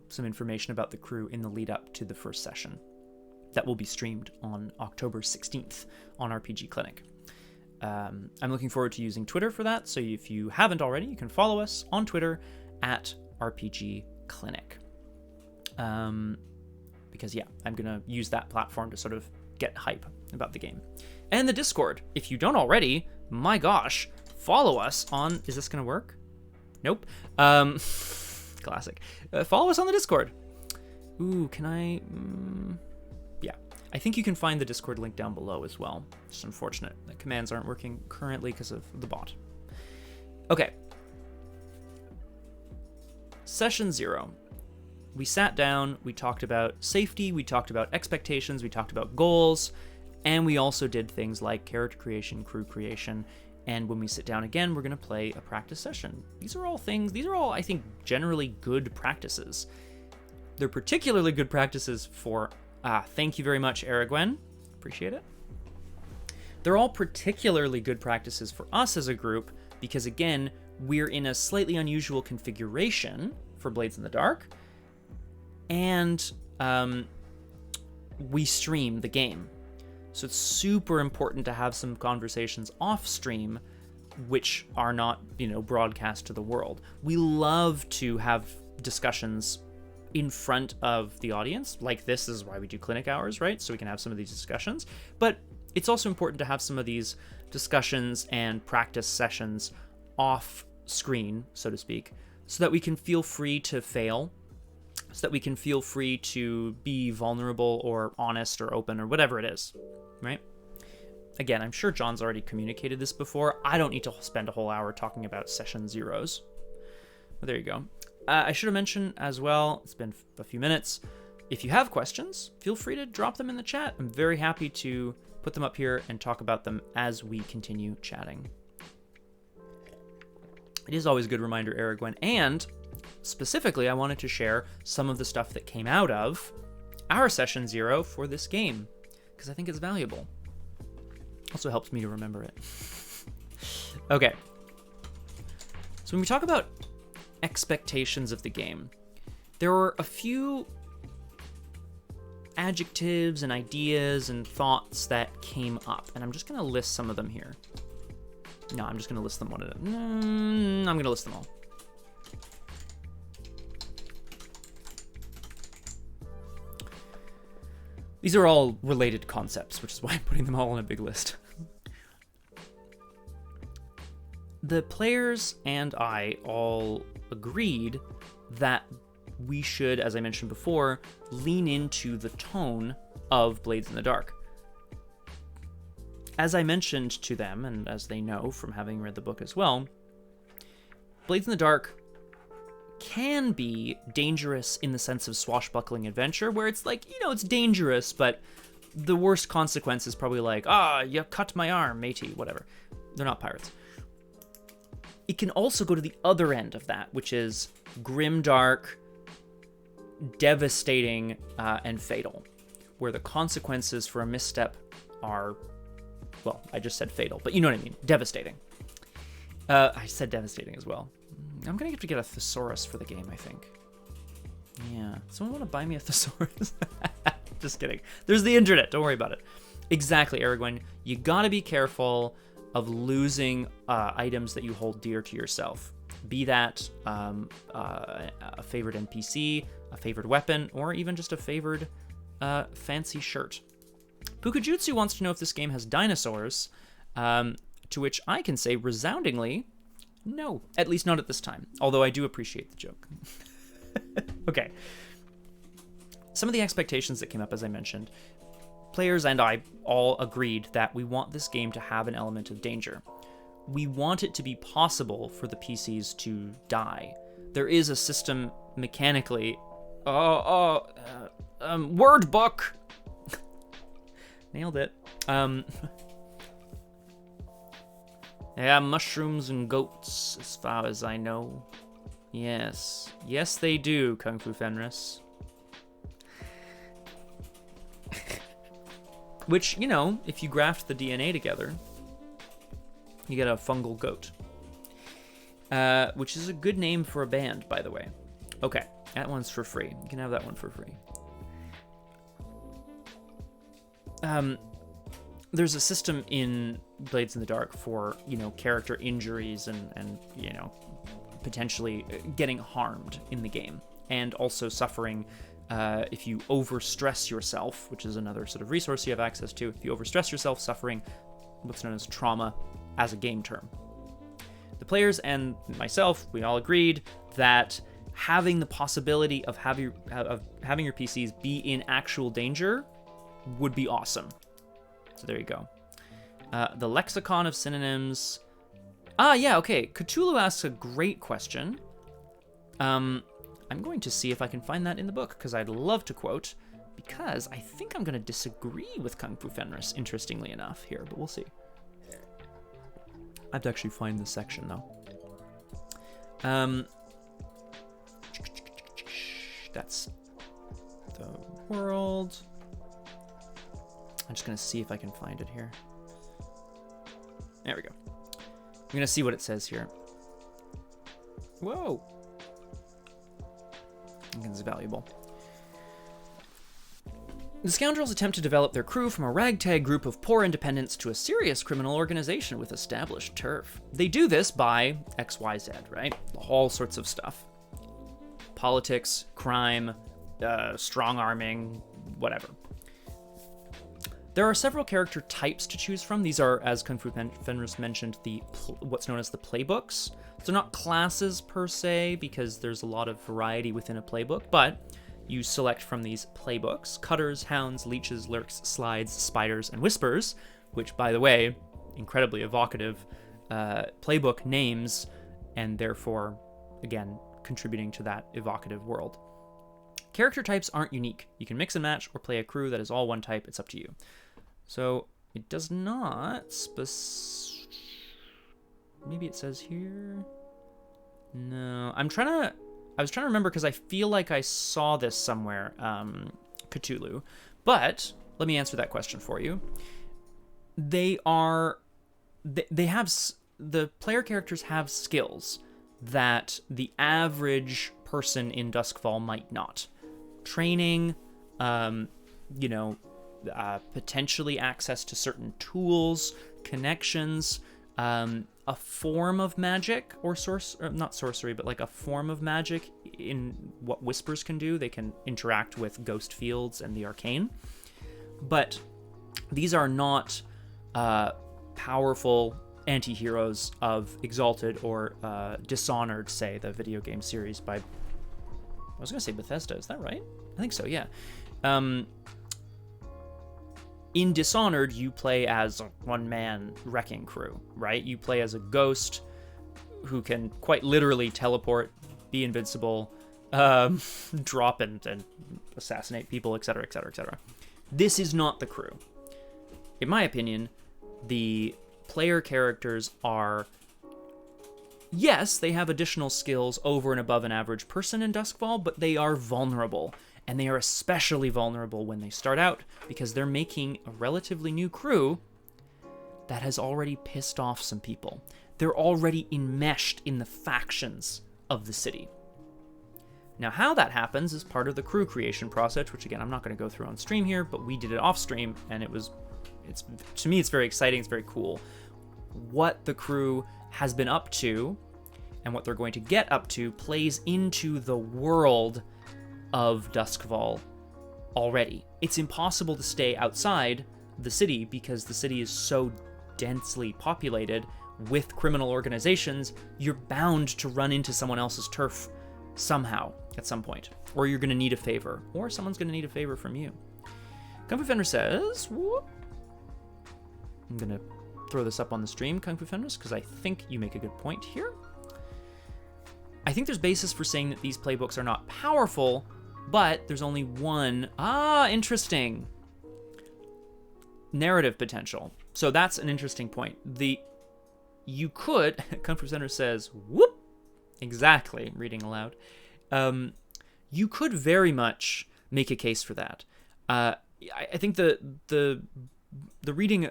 some information about the crew in the lead up to the first session. That will be streamed on October 16th on RPG Clinic. I'm looking forward to using Twitter for that, so if you haven't already, you can follow us on Twitter at RPG Clinic. Because I'm going to use that platform to sort of get hype about the game. And the Discord, if you don't already, my gosh, follow us on... Is this going to work? Nope. Classic. Follow us on the Discord. Ooh, can I... Yeah. I think you can find the Discord link down below as well. It's unfortunate that commands aren't working currently because of the bot. Okay. Session 0. We sat down, we talked about safety, we talked about expectations, we talked about goals, and we also did things like character creation, crew creation, and when we sit down again, we're going to play a practice session. These are all, I think, generally good practices. They're particularly good practices for, thank you very much, Aragwen. Appreciate it. They're all particularly good practices for us as a group because, again, we're in a slightly unusual configuration for Blades in the Dark, and we stream the game. So it's super important to have some conversations off stream which are not, broadcast to the world. We love to have discussions in front of the audience. Like, this is why we do clinic hours, right? So we can have some of these discussions. But it's also important to have some of these discussions and practice sessions off screen, so to speak, so that we can feel free to fail, so that we can feel free to be vulnerable or honest or open or whatever it is, right? Again, I'm sure John's already communicated this before. I don't need to spend a whole hour talking about session zeros. But there you go. I should have mentioned as well, it's been a few minutes, if you have questions, feel free to drop them in the chat. I'm very happy to put them up here and talk about them as we continue chatting. It is always a good reminder, Aragwen, and specifically, I wanted to share some of the stuff that came out of our session 0 for this game, because I think it's valuable. Also helps me to remember it. Okay. So when we talk about expectations of the game, there were a few adjectives and ideas and thoughts that came up, and I'm just going to list some of them here. No, I'm just going to list them one at a time. I'm going to list them all. These are all related concepts, which is why I'm putting them all on a big list. The players and I all agreed that we should, as I mentioned before, lean into the tone of Blades in the Dark. As I mentioned to them, and as they know from having read the book as well, Blades in the Dark can be dangerous in the sense of swashbuckling adventure, where it's like, it's dangerous, but the worst consequence is probably like, you cut my arm, matey, whatever. They're not pirates. It can also go to the other end of that, which is grimdark, devastating, and fatal, where the consequences for a misstep are, well, I just said fatal, but you know what I mean, devastating. I said devastating as well. I'm gonna have to get a thesaurus for the game, I think. Yeah, someone want to buy me a thesaurus? Just kidding. There's the internet, don't worry about it. Exactly, Aragwen, you gotta be careful of losing items that you hold dear to yourself. Be that a favorite NPC, a favorite weapon, or even just a favored fancy shirt. Pukajutsu wants to know if this game has dinosaurs, to which I can say resoundingly, no, at least not at this time, although I do appreciate the joke. Okay. Some of the expectations that came up, as I mentioned, players and I all agreed that we want this game to have an element of danger. We want it to be possible for the PCs to die. There is a system mechanically... word book! Nailed it. Yeah, mushrooms and goats, as far as I know. Yes. Yes, they do, Kung Fu Fenris. Which, if you graft the DNA together, you get a fungal goat. Which is a good name for a band, by the way. Okay, that one's for free. You can have that one for free. There's a system in Blades in the Dark for, character injuries and potentially getting harmed in the game. And also suffering if you overstress yourself, which is another sort of resource you have access to. If you overstress yourself, suffering what's known as trauma as a game term. The players and myself, we all agreed that having the possibility of having your PCs be in actual danger would be awesome. So there you go. The lexicon of synonyms. Yeah, okay. Cthulhu asks a great question. I'm going to see if I can find that in the book, because I'd love to quote, because I think I'm going to disagree with Kung Fu Fenris, interestingly enough, here, but we'll see. I have to actually find this section, though. That's the world. I'm just going to see if I can find it here. There we go. I'm going to see what it says here. Whoa. I think it's valuable. The scoundrels attempt to develop their crew from a ragtag group of poor independents to a serious criminal organization with established turf. They do this by XYZ, right? All sorts of stuff. Politics, crime, strong-arming, whatever. There are several character types to choose from. These are, as Kung Fu Fenris mentioned, what's known as the playbooks. They're not classes per se, because there's a lot of variety within a playbook, but you select from these playbooks: cutters, hounds, leeches, lurks, slides, spiders, and whispers, which, by the way, incredibly evocative playbook names, and therefore, again, contributing to that evocative world. Character types aren't unique. You can mix and match or play a crew that is all one type. It's up to you. So it does not maybe it says here. No, I was trying to remember, because I feel like I saw this somewhere, Cthulhu. But let me answer that question for you. The player characters have skills that the average person in Duskfall might not. Training, potentially access to certain tools, connections, a form of magic or not sorcery, but like a form of magic in what whispers can do. They can interact with ghost fields and the arcane. But these are not powerful anti-heroes of Exalted or Dishonored, say, the video game series by, I was going to say Bethesda, is that right? I think so, yeah. In Dishonored, you play as a one-man wrecking crew, right? You play as a ghost who can quite literally teleport, be invincible, drop and assassinate people, etc., etc., etc. This is not the crew. In my opinion, the player characters are, yes, they have additional skills over and above an average person in Duskfall, but they are vulnerable. And they are especially vulnerable when they start out, because they're making a relatively new crew that has already pissed off some people. They're already enmeshed in the factions of the city. Now, how that happens is part of the crew creation process, which, again, I'm not going to go through on stream here, but we did it off stream, and to me, it's very exciting, it's very cool. What the crew has been up to and what they're going to get up to plays into the world of Duskfall already. It's impossible to stay outside the city because the city is so densely populated with criminal organizations. You're bound to run into someone else's turf somehow at some point, or you're going to need a favor, or someone's going to need a favor from you. Kung Fu Fenris says, whoop. I'm going to throw this up on the stream, Kung Fu Fenris, because I think you make a good point here. I think there's basis for saying that these playbooks are not powerful, but there's only one. Interesting. Narrative potential. So that's an interesting point. You could, Kung Fu Center says, whoop, exactly, reading aloud. You could very much make a case for that. I think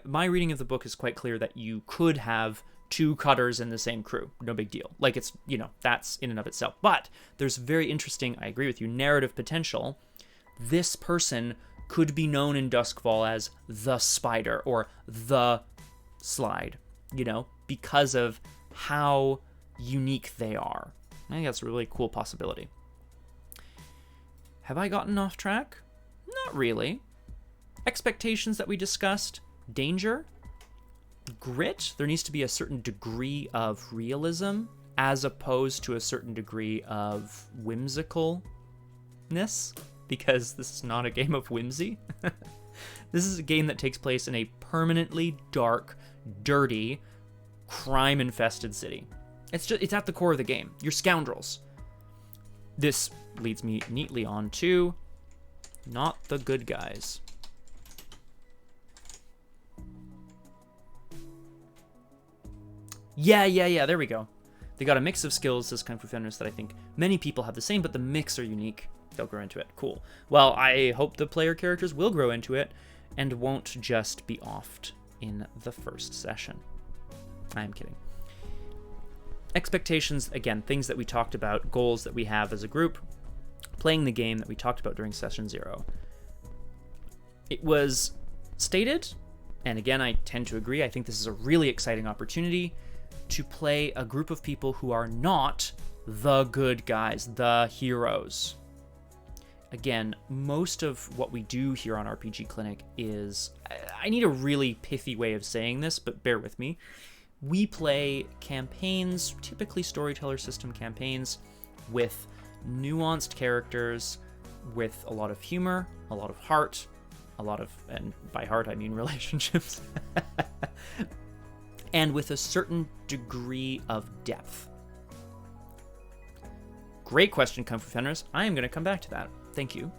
my reading of the book is quite clear that you could have two cutters in the same crew. No big deal. Like, it's, that's in and of itself. But there's very interesting, I agree with you, narrative potential. This person could be known in Duskfall as the Spider or the Slide, because of how unique they are. I think that's a really cool possibility. Have I gotten off track? Not really. Expectations that we discussed. Danger. Grit. There needs to be a certain degree of realism as opposed to a certain degree of whimsicalness, because this is not a game of whimsy. This is a game that takes place in a permanently dark, dirty, crime-infested city. It's at the core of the game. You're scoundrels. This leads me neatly on to not the good guys. Yeah, there we go. They got a mix of skills as Kung Fu Fighters that I think many people have the same, but the mix are unique. They'll grow into it. Cool. Well, I hope the player characters will grow into it and won't just be offed in the first session. I'm kidding. Expectations, again, things that we talked about, goals that we have as a group, playing the game that we talked about during session 0. It was stated, and again, I tend to agree, I think this is a really exciting opportunity to play a group of people who are not the good guys, the heroes. Again, most of what we do here on RPG Clinic is, I need a really pithy way of saying this, but bear with me. We play campaigns, typically storyteller system campaigns, with nuanced characters, with a lot of humor, a lot of heart, a lot of, and by heart I mean relationships, and with a certain degree of depth. Great question, Kung Fu Fighters. I am going to come back to that. Thank you.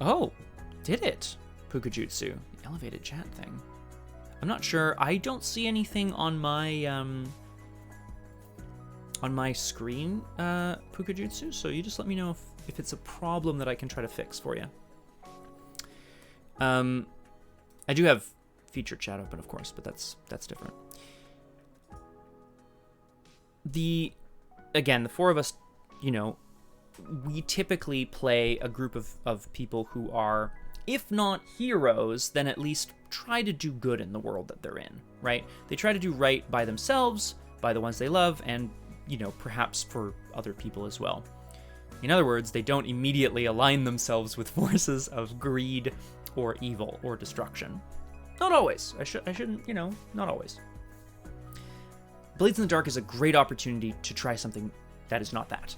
Oh, did it? Pukajutsu, the elevated chat thing. I'm not sure. I don't see anything on my screen, Pukajutsu, so you just let me know if it's a problem that I can try to fix for you. I do have featured chat open, of course, but that's different. Again, the four of us, we typically play a group of people who are, if not heroes, then at least try to do good in the world that they're in, right? They try to do right by themselves, by the ones they love, and, perhaps for other people as well. In other words, they don't immediately align themselves with forces of greed or evil or destruction. Not always. I shouldn't, not always. Blades in the Dark is a great opportunity to try something that is not that.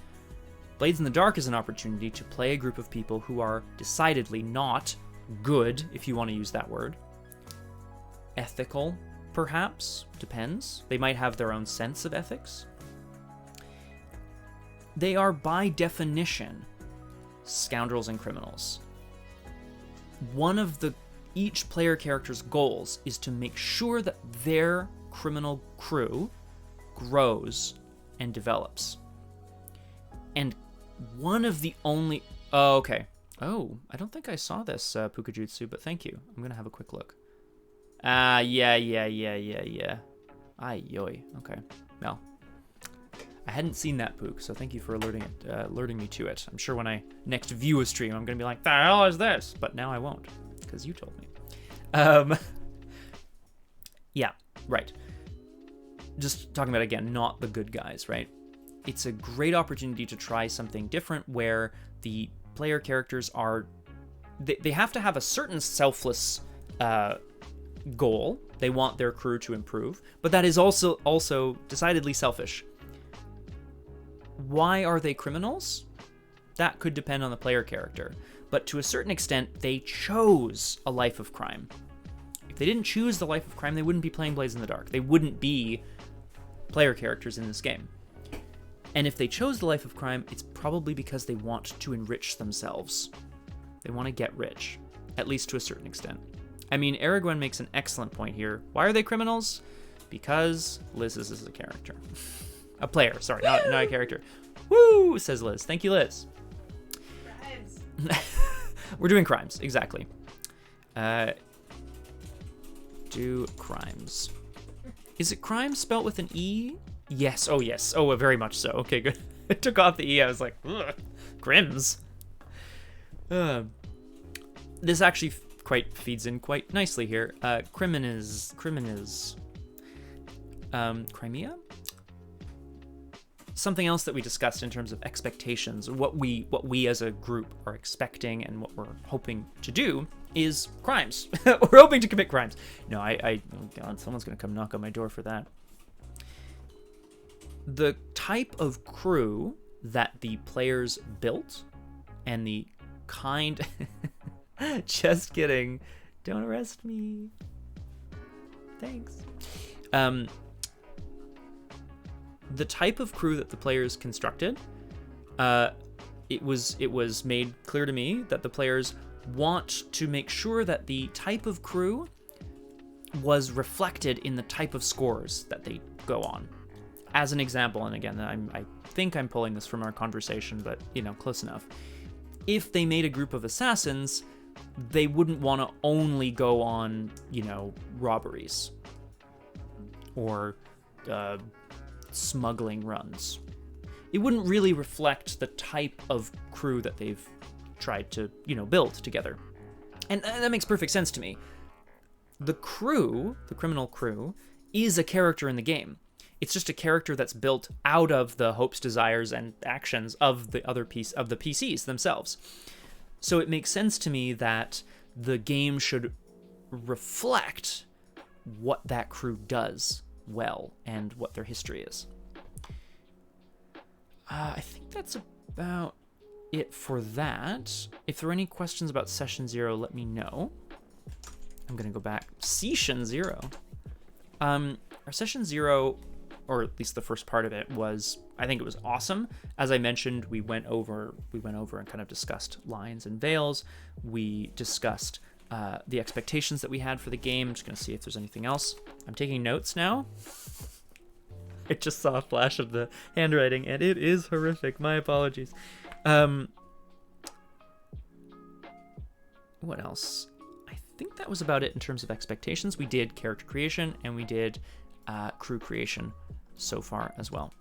Blades in the Dark is an opportunity to play a group of people who are decidedly not good, if you want to use that word. Ethical, perhaps, depends. They might have their own sense of ethics. They are, by definition, scoundrels and criminals. One of each player character's goals is to make sure that their criminal crew grows and develops. And one of the only... Oh, okay. Oh, I don't think I saw this, Pukajutsu, but thank you. I'm going to have a quick look. Yeah. Ay, yoy. Okay. Well, I hadn't seen that, Pook, so thank you for alerting me to it. I'm sure when I next view a stream, I'm going to be like, the hell is this? But now I won't, because you told me. Yeah, right. Just talking about, again, not the good guys, right? It's a great opportunity to try something different where the player characters are... They have to have a certain selfless goal. They want their crew to improve, but that is also decidedly selfish. Why are they criminals? That could depend on the player character, but to a certain extent, they chose a life of crime. If they didn't choose the life of crime, they wouldn't be playing Blades in the Dark. They wouldn't be player characters in this game. And if they chose the life of crime, it's probably because they want to enrich themselves. They want to get rich, at least to a certain extent. I mean, Aragorn makes an excellent point here. Why are they criminals? Because Liz is a character. A player, sorry, not a character. Woo, says Liz. Thank you, Liz. Crimes. We're doing crimes, exactly. Do crimes. Is it crime spelt with an E? Yes. Oh, yes. Oh, very much so. Okay, good. I took off the E. I was like, ugh, crims. This actually quite feeds in quite nicely here. Crimea? Something else that we discussed in terms of expectations, what we as a group are expecting and what we're hoping to do is crimes. We're hoping to commit crimes. No, oh God, someone's gonna come knock on my door for that. The type of crew that the players built and the kind... Just kidding. Don't arrest me. Thanks. The type of crew that the players constructed, it was made clear to me that the players want to make sure that the type of crew was reflected in the type of scores that they go on. As an example, and again, I think I'm pulling this from our conversation, but close enough. If they made a group of assassins, they wouldn't want to only go on, robberies or smuggling runs. It wouldn't really reflect the type of crew that they've tried to, build together. And that makes perfect sense to me. The crew, the criminal crew, is a character in the game. It's just a character that's built out of the hopes, desires, and actions of the other piece of the PCs themselves. So it makes sense to me that the game should reflect what that crew does well and what their history is. I think that's about it for that. If there are any questions about Session 0, let me know. I'm going to go back. Session 0. Our Session 0, or at least the first part of it, I think it was awesome. As I mentioned, we went over and kind of discussed lines and veils. We discussed the expectations that we had for the game. I'm just going to see if there's anything else. I'm taking notes now. I just saw a flash of the handwriting, and it is horrific. My apologies. What else? I think that was about it in terms of expectations. We did character creation, and we did crew creation so far as well.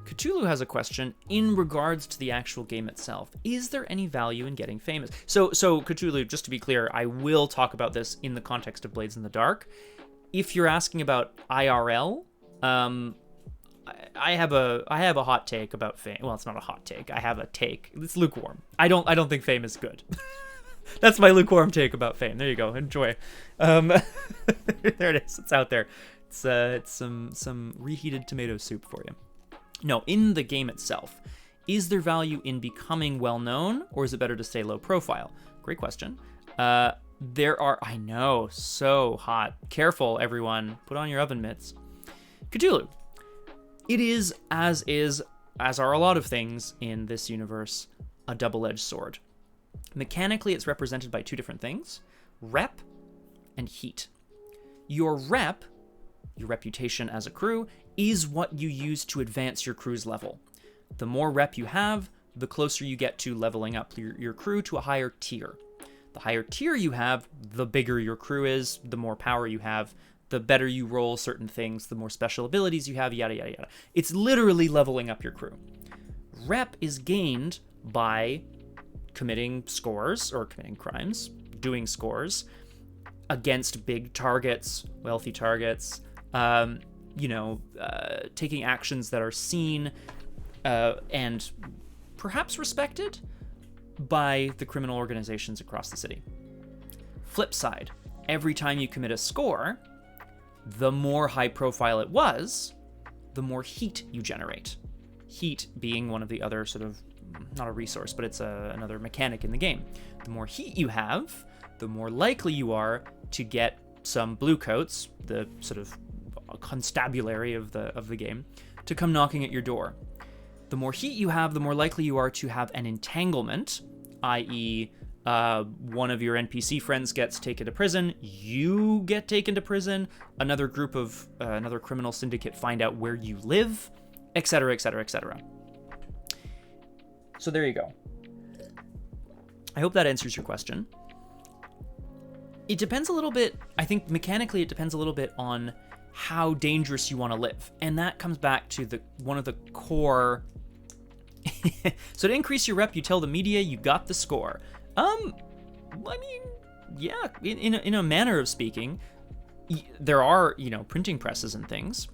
Cthulhu has a question in regards to the actual game itself. Is there any value in getting famous? So Cthulhu, just to be clear, I will talk about this in the context of Blades in the Dark. If you're asking about IRL, I have a hot take about fame. Well, it's not a hot take. I have a take. It's lukewarm. I don't think fame is good. That's my lukewarm take about fame. There you go. Enjoy. There it is. It's out there. It's some reheated tomato soup for you. No, in the game itself, is there value in becoming well-known, or is it better to stay low profile? Great question. I know, so hot. Careful, everyone. Put on your oven mitts. Cthulhu. It is, as are a lot of things in this universe, a double-edged sword. Mechanically, it's represented by two different things: rep and heat. Your rep, your reputation as a crew, is what you use to advance your crew's level. The more rep you have, the closer you get to leveling up your crew to a higher tier. The higher tier you have, the bigger your crew is, the more power you have, the better you roll certain things, the more special abilities you have, yada, yada, yada. It's literally leveling up your crew. Rep is gained by committing scores, or committing crimes, doing scores, against big targets, wealthy targets, taking actions that are seen and perhaps respected by the criminal organizations across the city. Flip side, every time you commit a score, the more high profile it was, the more heat you generate. Heat being one of the other sort of, not a resource, but it's another mechanic in the game. The more heat you have, the more likely you are to get some blue coats, the sort of constabulary of the game, to come knocking at your door. The more heat you have, the more likely you are to have an entanglement, i.e., one of your NPC friends gets taken to prison, you get taken to prison, another group of another criminal syndicate find out where you live, etc., etc., etc. So there you go. I hope that answers your question. It depends a little bit, I think mechanically it depends a little bit on how dangerous you want to live. And that comes back to one of the core... So to increase your rep, you tell the media you got the score. In a manner of speaking, there are, printing presses and things.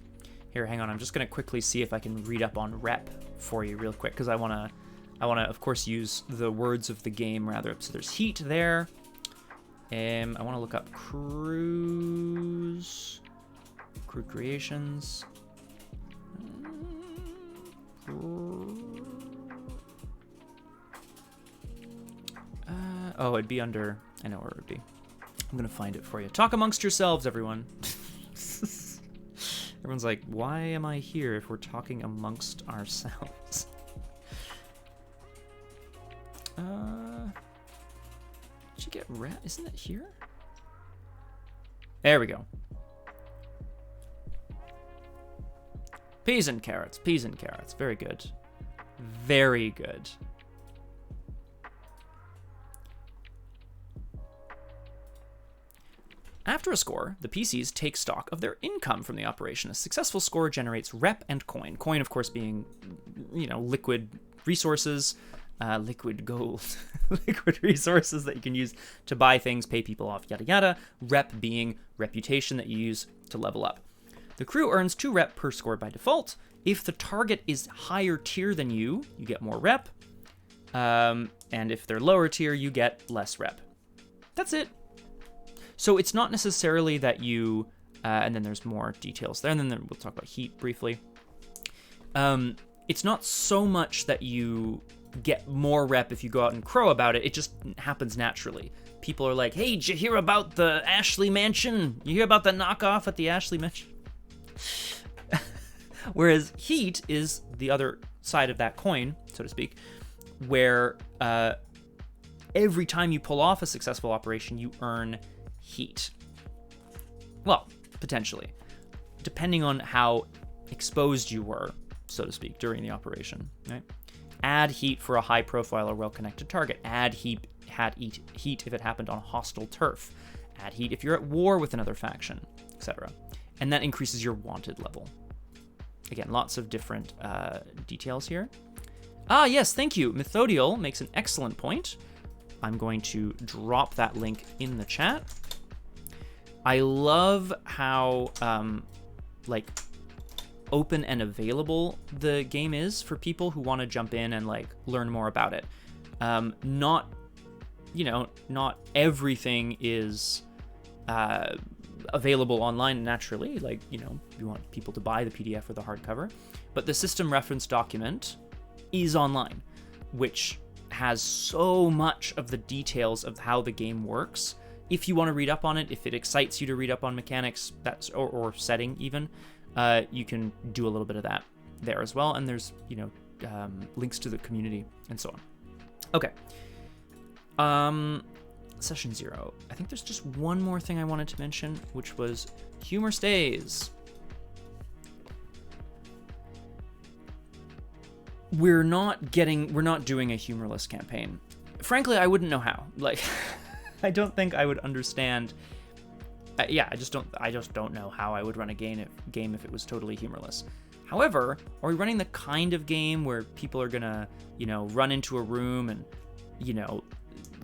Here, hang on, I'm just going to quickly see if I can read up on rep for you real quick, because I want to, of course, use the words of the game rather. So there's heat there. I want to look up crew creations. It'd be under, I know where it would be. I'm going to find it for you. Talk amongst yourselves, everyone. Everyone's like, why am I here if we're talking amongst ourselves? Did you get rat? Isn't it here? There we go. Peas and carrots. Peas and carrots. Very good. Very good. After a score, the PCs take stock of their income from the operation. A successful score generates rep and coin. Coin, of course, being, liquid resources, liquid gold, liquid resources that you can use to buy things, pay people off, yada yada. Rep being reputation that you use to level up. The crew earns 2 rep per score by default. If the target is higher tier than you get more rep. And if they're lower tier, you get less rep. That's it. So it's not necessarily that you, and then there's more details there, and then we'll talk about heat briefly. It's not so much that you get more rep if you go out and crow about it. It just happens naturally. People are like, hey, did you hear about the Ashley Mansion? You hear about the knockoff at the Ashley Mansion? Whereas heat is the other side of that coin, so to speak, where every time you pull off a successful operation, you earn heat. Well, potentially, depending on how exposed you were, so to speak, during the operation, right? Add heat for a high-profile or well-connected target. Add heat if it happened on hostile turf. Add heat if you're at war with another faction, etc. And that increases your wanted level. Again, lots of different details here. Ah, yes, thank you. Methodial makes an excellent point. I'm going to drop that link in the chat. I love how open and available the game is for people who want to jump in and learn more about it. Not everything is available online naturally. You want people to buy the PDF or the hardcover, but the system reference document is online, which has so much of the details of how the game works. If you want to read up on it, if it excites you to read up on mechanics, or setting even, you can do a little bit of that there as well. And there's, links to the community and so on. Okay. Session 0. I think there's just one more thing I wanted to mention, which was humor stays. We're not doing a humorless campaign. Frankly, I wouldn't know how. I don't think I would understand. I just don't know how I would run a game if it was totally humorless. However, are we running the kind of game where people are gonna, run into a room and,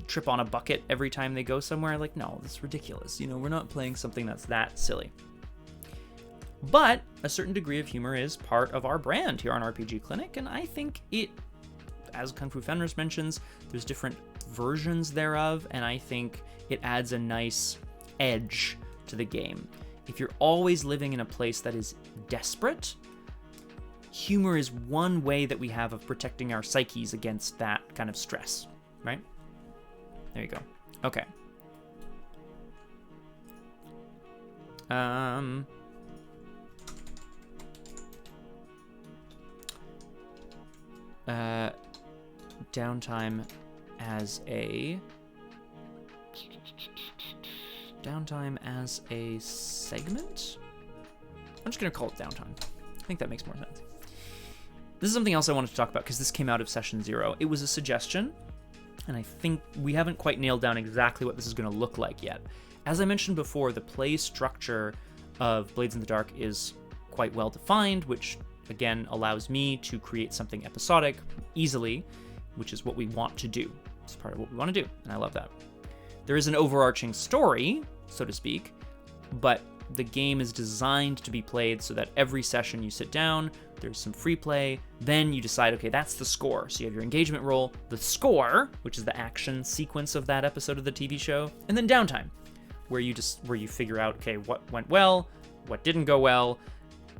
trip on a bucket every time they go somewhere? No, that's ridiculous. We're not playing something that's that silly. But a certain degree of humor is part of our brand here on RPG Clinic, and I think it, as Kung Fu Fenris mentions, there's different versions thereof, and I think it adds a nice edge to the game. If you're always living in a place that is desperate, humor is one way that we have of protecting our psyches against that kind of stress, right? There you go. Okay. Downtime as a segment? I'm just going to call it downtime. I think that makes more sense. This is something else I wanted to talk about because this came out of session 0. It was a suggestion, and I think we haven't quite nailed down exactly what this is going to look like yet. As I mentioned before, the play structure of Blades in the Dark is quite well defined, which again allows me to create something episodic easily, which is what we want to do. It's part of what we want to do, and I love that. There is an overarching story, so to speak, but the game is designed to be played so that every session you sit down, there's some free play, then you decide, okay, that's the score. So you have your engagement roll, the score, which is the action sequence of that episode of the TV show, and then downtime, where you figure out, okay, what went well, what didn't go well,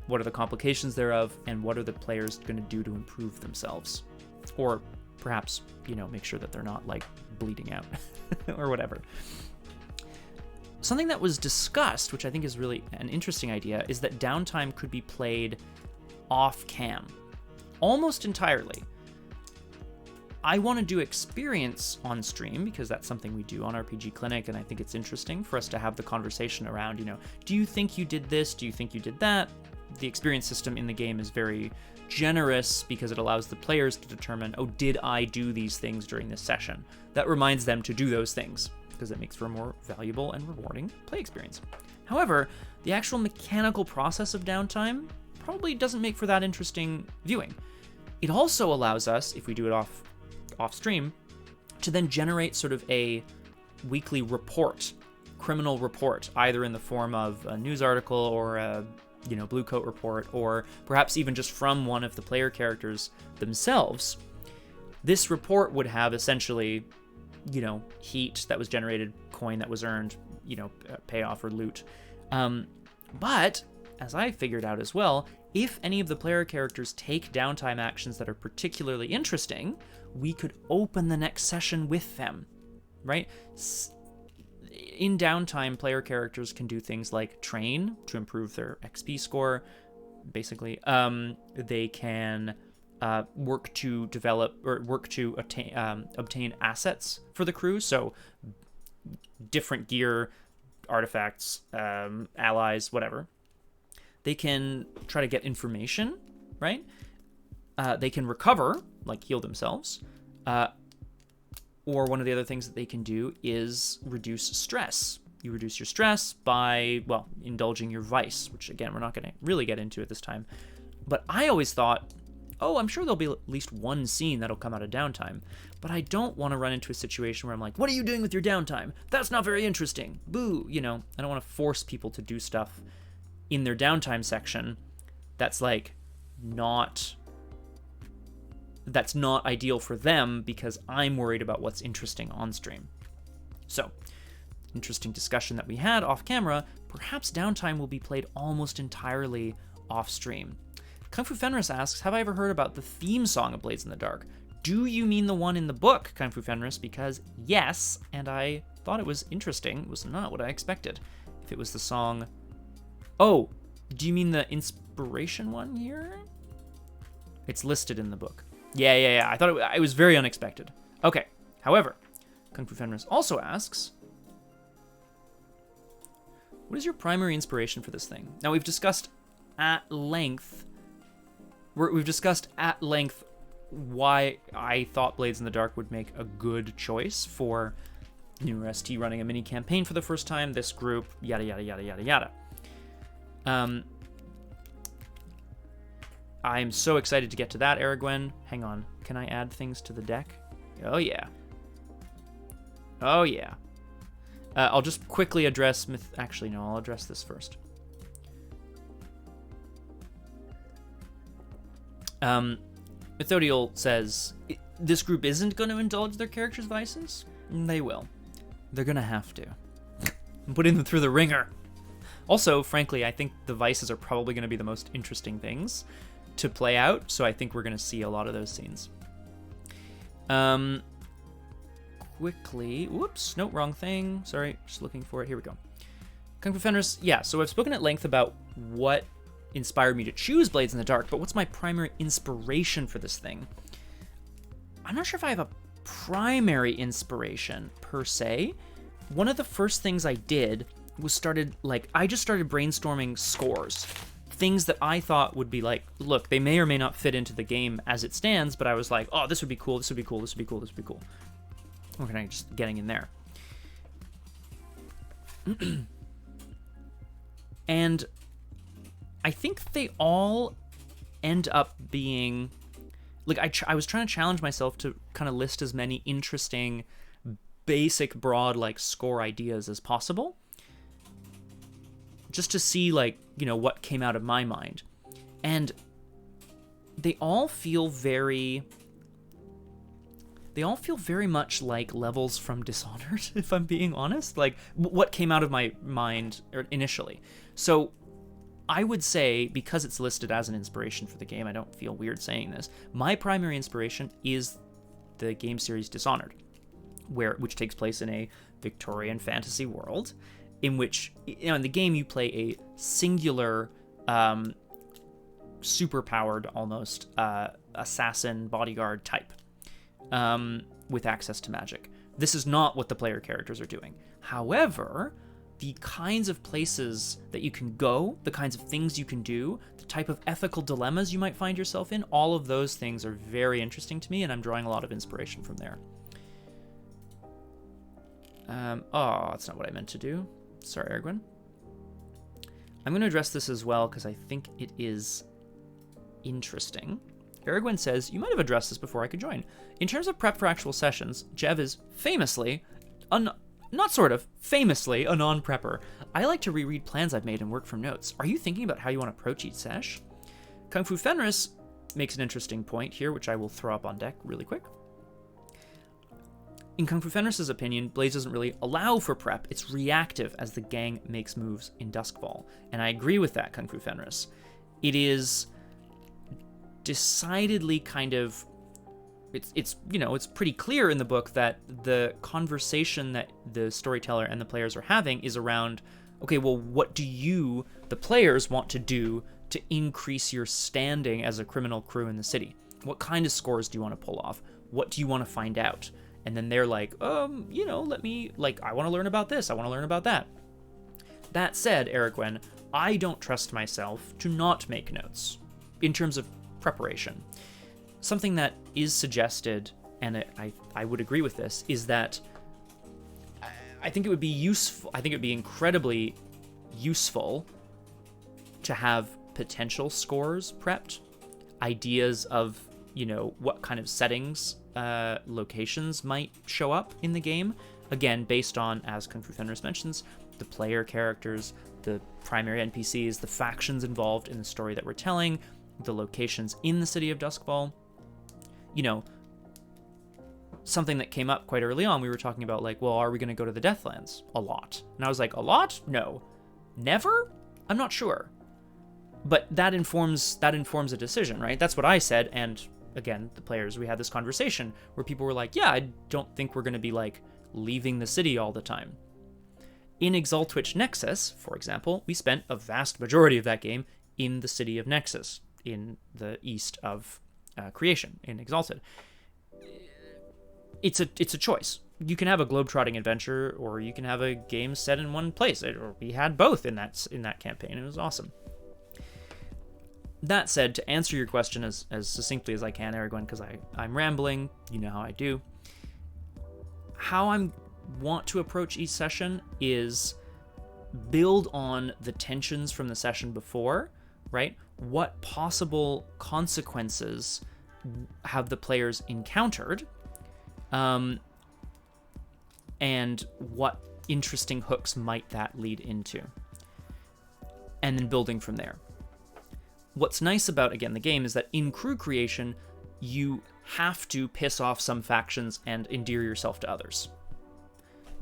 what are the complications thereof, and what are the players going to do to improve themselves, or perhaps make sure that they're not bleeding out or whatever. something that was discussed, which I think is really an interesting idea, is that downtime could be played off-cam, almost entirely. I want to do experience on stream because that's something we do on RPGClinic, and I think it's interesting for us to have the conversation around, do you think you did this? Do you think you did that? The experience system in the game is very generous because it allows the players to determine, oh, did I do these things during this session? That reminds them to do those things because it makes for a more valuable and rewarding play experience. However, the actual mechanical process of downtime probably doesn't make for that interesting viewing. It also allows us, if we do it off stream, to then generate sort of a weekly report, criminal report, either in the form of a news article or a blue coat report, or perhaps even just from one of the player characters themselves. This report would have essentially, heat that was generated, coin that was earned, payoff or loot. But as I figured out as well, if any of the player characters take downtime actions that are particularly interesting, we could open the next session with them, right? In downtime, player characters can do things like train to improve their XP score, basically. They can work to develop or work to obtain assets for the crew, so different gear, artifacts, allies, whatever. They can try to get information, right? They can recover, like heal themselves. Or one of the other things that they can do is reduce stress. You reduce your stress by, indulging your vice, which again, we're not going to really get into at this time. But I always thought, I'm sure there'll be at least one scene that'll come out of downtime. But I don't want to run into a situation where I'm like, what are you doing with your downtime? That's not very interesting. Boo, I don't want to force people to do stuff in their downtime section that's not ideal for them because I'm worried about what's interesting on stream. So, interesting discussion that we had off camera, perhaps downtime will be played almost entirely off stream. Kung Fu Fenris asks, have I ever heard about the theme song of Blades in the Dark? Do you mean the one in the book, Kung Fu Fenris? Because yes, and I thought it was interesting. It was not what I expected. If it was the song... Oh, do you mean the inspiration one here? It's listed in the book. Yeah. I thought it was very unexpected. Okay. However, Kung Fu Fenris also asks, what is your primary inspiration for this thing? Now, we've discussed at length why I thought Blades in the Dark would make a good choice for New ST running a mini campaign for the first time, this group, yada, yada, yada, yada, yada. I'm so excited to get to that, Aragwen. Hang on. Can I add things to the deck? Oh, yeah. I'll just quickly address... Actually, no, I'll address this first. Methodiel says, this group isn't going to indulge their characters' vices? They will. They're going to have to. I'm putting them through the ringer. Also, frankly, I think the vices are probably going to be the most interesting things to play out, so I think we're going to see a lot of those scenes. Quickly, whoops, no, wrong thing. Sorry, just looking for it. Here we go. Kung Fu Fenris, yeah, so I've spoken at length about what inspired me to choose Blades in the Dark, but what's my primary inspiration for this thing? I'm not sure if I have a primary inspiration, per se. One of the first things I did was I just started brainstorming scores. Things that I thought would be like, look, they may or may not fit into the game as it stands, but I was like, oh, this would be cool, this would be cool, this would be cool, this would be cool. We're kind of just getting in there. And I think they all end up being... Like, I was trying to challenge myself to kind of list as many interesting, basic, broad, score ideas as possible. Just to see, what came out of my mind. And they all feel very much like levels from Dishonored, if I'm being honest. What came out of my mind initially. So I would say, because it's listed as an inspiration for the game, I don't feel weird saying this, my primary inspiration is the game series Dishonored, which takes place in a Victorian fantasy world. in which, in the game you play a singular, super-powered, almost, assassin bodyguard type, with access to magic. This is not what the player characters are doing. However, the kinds of places that you can go, the kinds of things you can do, the type of ethical dilemmas you might find yourself in, all of those things are very interesting to me, and I'm drawing a lot of inspiration from there. That's not what I meant to do. Sorry, Ergwin. I'm going to address this as well because I think it is interesting. Ergwin says, you might have addressed this before I could join. In terms of prep for actual sessions, Jev is famously, famously a non-prepper. I like to reread plans I've made and work from notes. Are you thinking about how you want to approach each sesh? Kung Fu Fenris makes an interesting point here, which I will throw up on deck really quick. In Kung Fu Fenris' opinion, Blaze doesn't really allow for prep. It's reactive as the gang makes moves in Duskfall. And I agree with that, Kung Fu Fenris. It is decidedly kind of... It's pretty clear in the book that the conversation that the storyteller and the players are having is around, okay, well, what do you, the players, want to do to increase your standing as a criminal crew in the city? What kind of scores do you want to pull off? What do you want to find out? And then they're like, I want to learn about this, I want to learn about that. That said, Ergwin, I don't trust myself to not make notes in terms of preparation. Something that is suggested, and I would agree with this, is that I think it would be useful, I think it would be incredibly useful to have potential scores prepped, ideas of, what kind of settings, locations might show up in the game. Again, based on, as Kung Fu Fenris mentions, the player characters, the primary NPCs, the factions involved in the story that we're telling, the locations in the city of Duskfall. Something that came up quite early on, we were talking about, are we going to go to the Deathlands? A lot. And I was like, a lot? No. Never? I'm not sure. But that informs a decision, right? That's what I said, and again, the players, we had this conversation where people were like, yeah, I don't think we're going to be, leaving the city all the time. In Exaltwitch Nexus, for example, we spent a vast majority of that game in the city of Nexus, in the east of Creation, in Exalted. It's a choice. You can have a globetrotting adventure, or you can have a game set in one place. We had both in that campaign. It was awesome. That said, to answer your question as succinctly as I can, Aragorn, because I'm rambling, you know how I do. How I want to approach each session is build on the tensions from the session before, right? What possible consequences have the players encountered? And what interesting hooks might that lead into? And then building from there. What's nice about, again, the game is that in crew creation, you have to piss off some factions and endear yourself to others.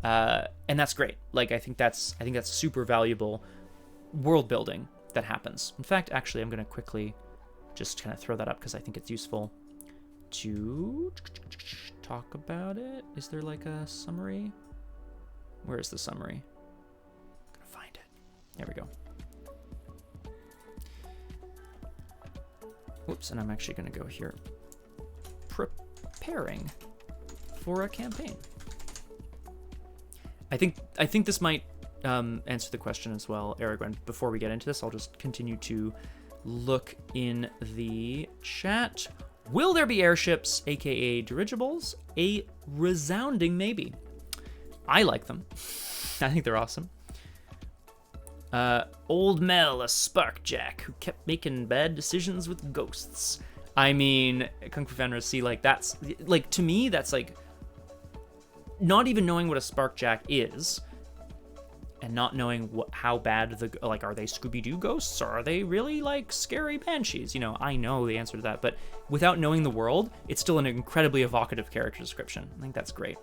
And that's great. I think that's super valuable world building that happens. In fact, actually, I'm going to quickly just kind of throw that up because I think it's useful to talk about it. Is there a summary? Where is the summary? I'm going to find it. There we go. Whoops, and I'm actually going to go here. Preparing for a campaign. I think this might answer the question as well, Aragorn. Before we get into this, I'll just continue to look in the chat. Will there be airships, aka dirigibles? A resounding maybe. I like them. I think they're awesome. Old Mel, a sparkjack who kept making bad decisions with ghosts. I mean, Kung Fu Fenris, see, that's, to me, that's, not even knowing what a sparkjack is, and not knowing how bad are they Scooby-Doo ghosts, or are they really, scary banshees? I know the answer to that, but without knowing the world, it's still an incredibly evocative character description. I think that's great.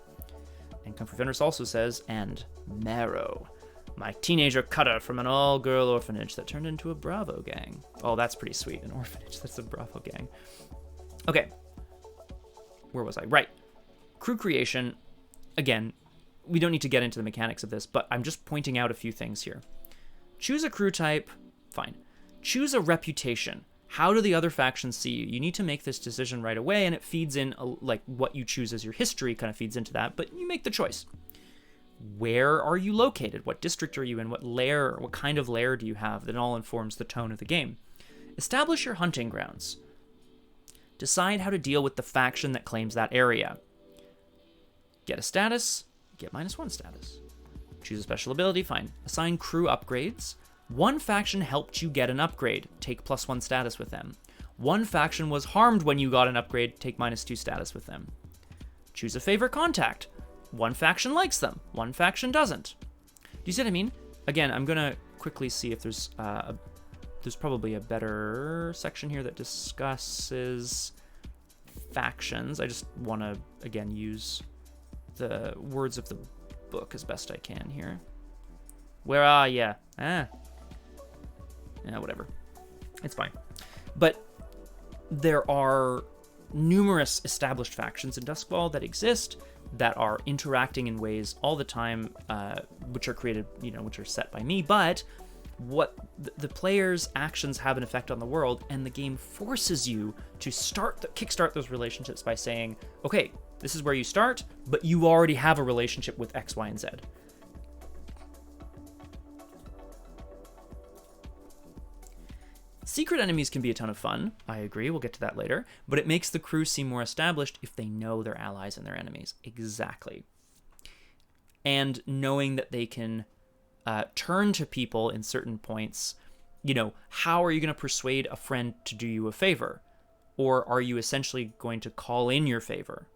And Kung Fu Fenris also says, and Marrow. My teenager cutter from an all-girl orphanage that turned into a Bravo gang. Oh, that's pretty sweet. An orphanage that's a Bravo gang. Okay. Where was I? Right. Crew creation. Again, we don't need to get into the mechanics of this, but I'm just pointing out a few things here. Choose a crew type, fine. Choose a reputation. How do the other factions see you? You need to make this decision right away, and it feeds in, like, what you choose as your history kind of feeds into that, but you make the choice. Where are you located? What district are you in? What lair, what kind of lair do you have? That all informs the tone of the game. Establish your hunting grounds. Decide how to deal with the faction that claims that area. Get a status, get -1 status. Choose a special ability, fine. Assign crew upgrades. One faction helped you get an upgrade, take +1 status with them. One faction was harmed when you got an upgrade, take -2 status with them. Choose a favorite contact. One faction likes them, one faction doesn't. Do you see what I mean? Again, I'm gonna quickly see if there's probably a better section here that discusses factions. I just want to, again, use the words of the book as best I can here. Where are ya? Yeah, whatever. It's fine. But there are numerous established factions in Duskfall that exist, that are interacting in ways all the time, which are created, which are set by me, but what the player's actions have an effect on the world, and the game forces you to kickstart those relationships by saying, okay, this is where you start, but you already have a relationship with X, Y, and Z. Secret enemies can be a ton of fun, I agree, we'll get to that later, but it makes the crew seem more established if they know their allies and their enemies. Exactly. And knowing that they can turn to people in certain points, how are you going to persuade a friend to do you a favor? Or are you essentially going to call in your favor?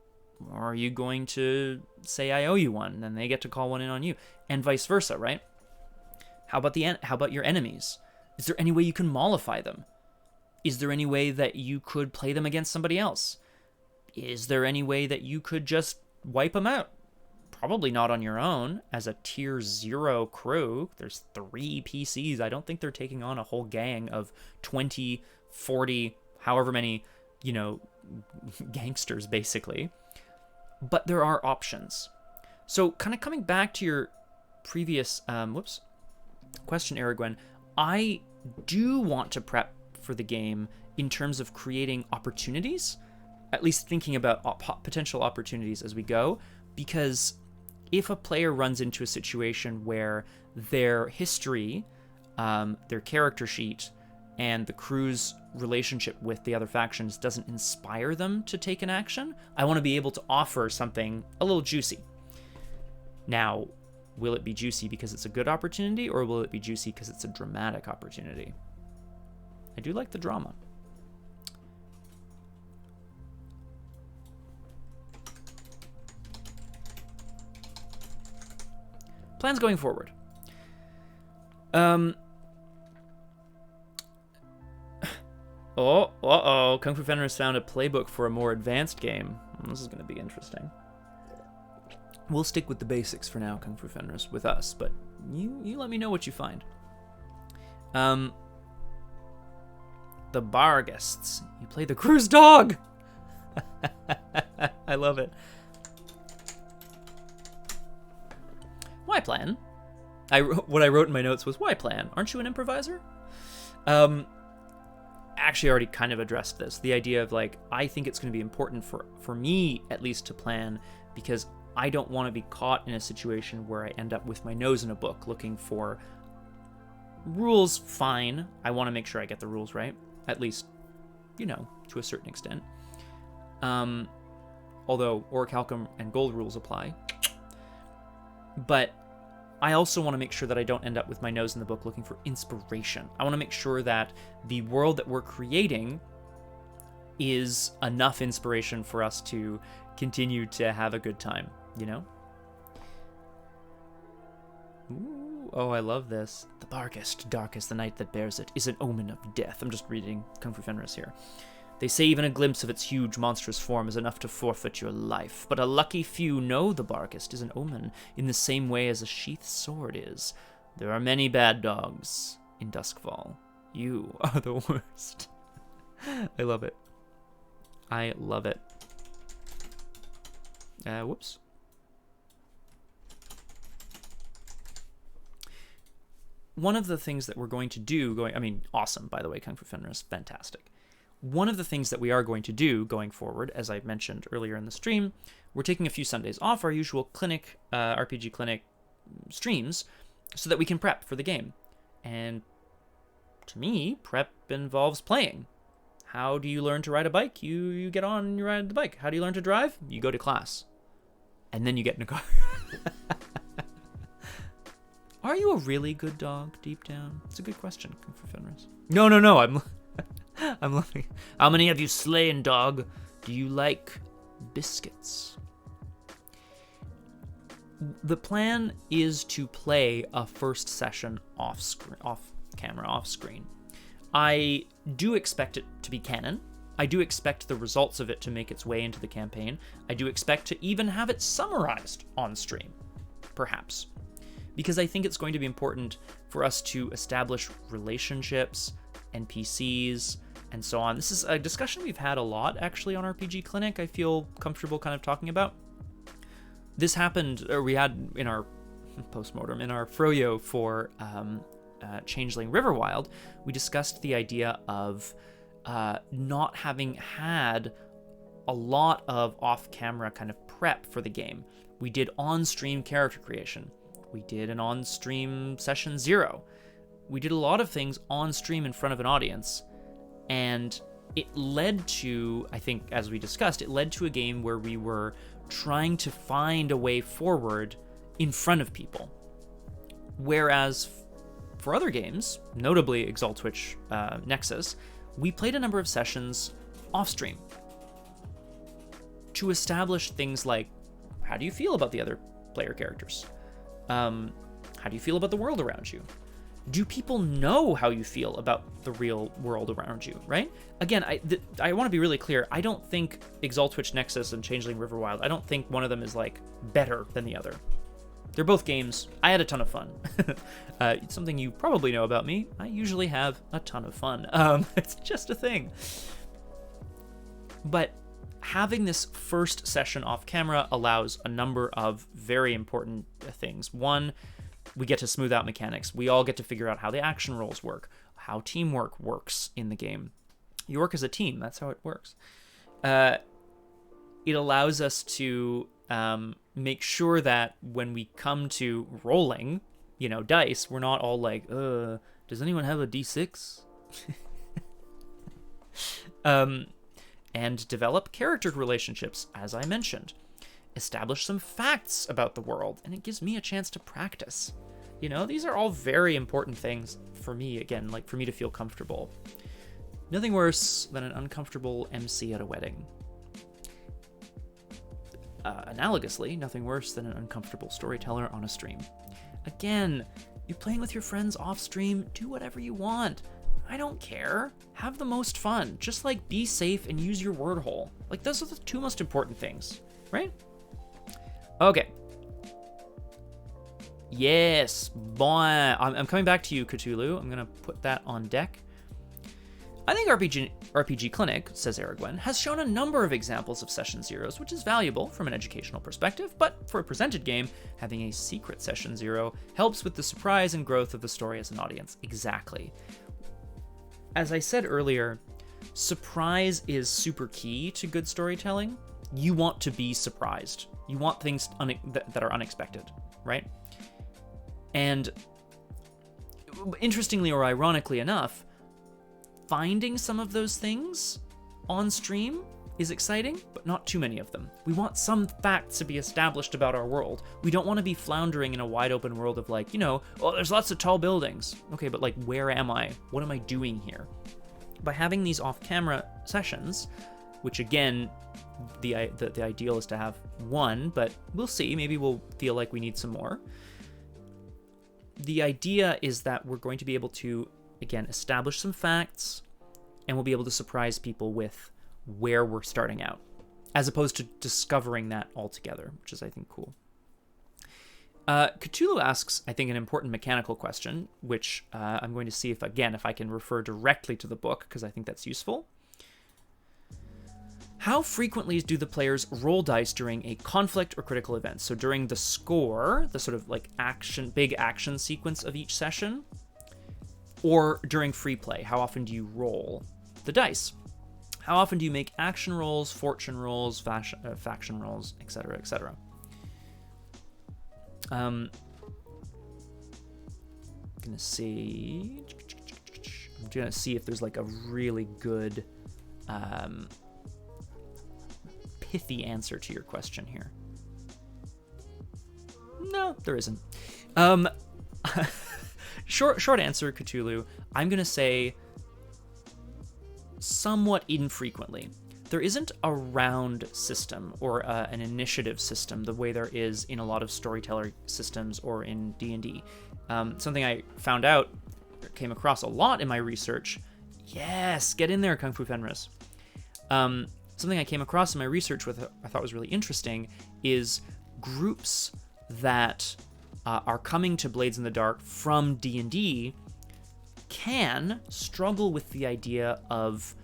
Or are you going to say, I owe you one, and then they get to call one in on you? And vice versa, right? How about your enemies? Is there any way you can mollify them? Is there any way that you could play them against somebody else? Is there any way that you could just wipe them out? Probably not on your own. As a tier 0 crew, there's 3 PCs. I don't think they're taking on a whole gang of 20, 40, however many, gangsters, basically. But there are options. So kind of coming back to your previous question, Aragwen, I do want to prep for the game in terms of creating opportunities, at least thinking about potential opportunities as we go, because if a player runs into a situation where their history, their character sheet, and the crew's relationship with the other factions doesn't inspire them to take an action, I want to be able to offer something a little juicy. Now, will it be juicy because it's a good opportunity, or will it be juicy because it's a dramatic opportunity? I do like the drama. Plans going forward. Kung Fu Fenris found a playbook for a more advanced game. This is going to be interesting. We'll stick with the basics for now, Kung Fu Fenris, with us, but you let me know what you find. The Barghists. You play the crew's dog! I love it. Why plan? What I wrote in my notes was, why plan? Aren't you an improviser? Actually already kind of addressed this. The idea of, I think it's going to be important for me, at least, to plan, because I don't want to be caught in a situation where I end up with my nose in a book looking for rules. Fine. I want to make sure I get the rules right, at least, to a certain extent. Although Orichalcum and Gold rules apply. But I also want to make sure that I don't end up with my nose in the book looking for inspiration. I want to make sure that the world that we're creating is enough inspiration for us to continue to have a good time, Ooh, oh, I love this. The Barghist, dark as the night that bears it, is an omen of death. I'm just reading Kung Fu Fenris here. They say even a glimpse of its huge, monstrous form is enough to forfeit your life, but a lucky few know the Barghist is an omen in the same way as a sheathed sword is. There are many bad dogs in Duskfall. You are the worst. I love it. I love it. Whoops. one of the things that we're going to do awesome, by the way, Kung Fu Fenris, fantastic. One of the things that we are going to do going forward, as I mentioned earlier in the stream, we're taking a few Sundays off our usual clinic, RPG Clinic streams, so that we can prep for the game. And to me, prep involves playing. How do you learn to ride a bike? You get on and you ride the bike. How do you learn to drive? You go to class. And then you get in a car. Are you a really good dog deep down? It's a good question, Kung Fu Fenris. No, I'm laughing. How many have you slain, dog? Do you like biscuits? The plan is to play a first session off screen. I do expect it to be canon. I do expect the results of it to make its way into the campaign. I do expect to even have it summarized on stream, perhaps. Because I think it's going to be important for us to establish relationships, NPCs, and so on. This is a discussion we've had a lot, actually, on RPG Clinic, I feel comfortable kind of talking about. This happened, or we had in our postmortem, in our Froyo for Changeling Riverwild, we discussed the idea of not having had a lot of off-camera kind of prep for the game. We did on-stream character creation. We did an on-stream session 0. We did a lot of things on-stream in front of an audience, and it led to, I think, as we discussed, it led to a game where we were trying to find a way forward in front of people. Whereas for other games, notably Exaltwitch Nexus, we played a number of sessions off-stream to establish things like, how do you feel about the other player characters? How do you feel about the world around you? Do people know how you feel about the real world around you, right? Again, I want to be really clear. I don't think Exaltwitch Nexus and Changeling Riverwild, I don't think one of them is, like, better than the other. They're both games. I had a ton of fun. It's something you probably know about me. I usually have a ton of fun. It's just a thing. But having this first session off camera allows a number of very important things. One, we get to smooth out mechanics. We all get to figure out how the action rolls work, how teamwork works in the game. You work as a team. That's how it works. It allows us to make sure that when we come to rolling, dice, we're not all like, does anyone have a D6? And develop character relationships, as I mentioned. Establish some facts about the world, and it gives me a chance to practice. These are all very important things for me, again, like for me to feel comfortable. Nothing worse than an uncomfortable MC at a wedding. Analogously, nothing worse than an uncomfortable storyteller on a stream. Again, you're playing with your friends off stream, do whatever you want. I don't care. Have the most fun. Just, like, be safe and use your word hole. Like, those are the two most important things, right? Okay. Yes, boy. I'm coming back to you, Cthulhu. I'm going to put that on deck. I think RPG Clinic, says Aragwen, has shown a number of examples of Session Zeros, which is valuable from an educational perspective, but for a presented game, having a secret Session Zero helps with the surprise and growth of the story as an audience. Exactly. As I said earlier, surprise is super key to good storytelling. You want to be surprised. You want things that are unexpected, right? And interestingly or ironically enough, finding some of those things on stream is exciting, but not too many of them. We want some facts to be established about our world. We don't want to be floundering in a wide open world of like, there's lots of tall buildings. Okay, but like, where am I? What am I doing here? By having these off-camera sessions, which again, the ideal is to have one, but we'll see. Maybe we'll feel like we need some more. The idea is that we're going to be able to, again, establish some facts, and we'll be able to surprise people with where we're starting out, as opposed to discovering that altogether, which is, I think, cool. Cthulhu asks, I think, an important mechanical question, which I'm going to see if I can refer directly to the book, because I think that's useful. How frequently do the players roll dice during a conflict or critical event? So during the score, the sort of like big action sequence of each session, Or during free play, how often do you roll the dice? How often do you make action rolls, fortune rolls, faction rolls, etc., etc.? I'm gonna see if there's like a really good, pithy answer to your question here. No, there isn't. Short answer, Cthulhu. I'm gonna say somewhat infrequently. There isn't a round system or an initiative system the way there is in a lot of storyteller systems or in D&D. Something I found out, came across a lot in my research. Yes, get in there, Kung Fu Fenris. Something I came across in my research with I thought was really interesting is groups that are coming to Blades in the Dark from D&D can struggle with the idea of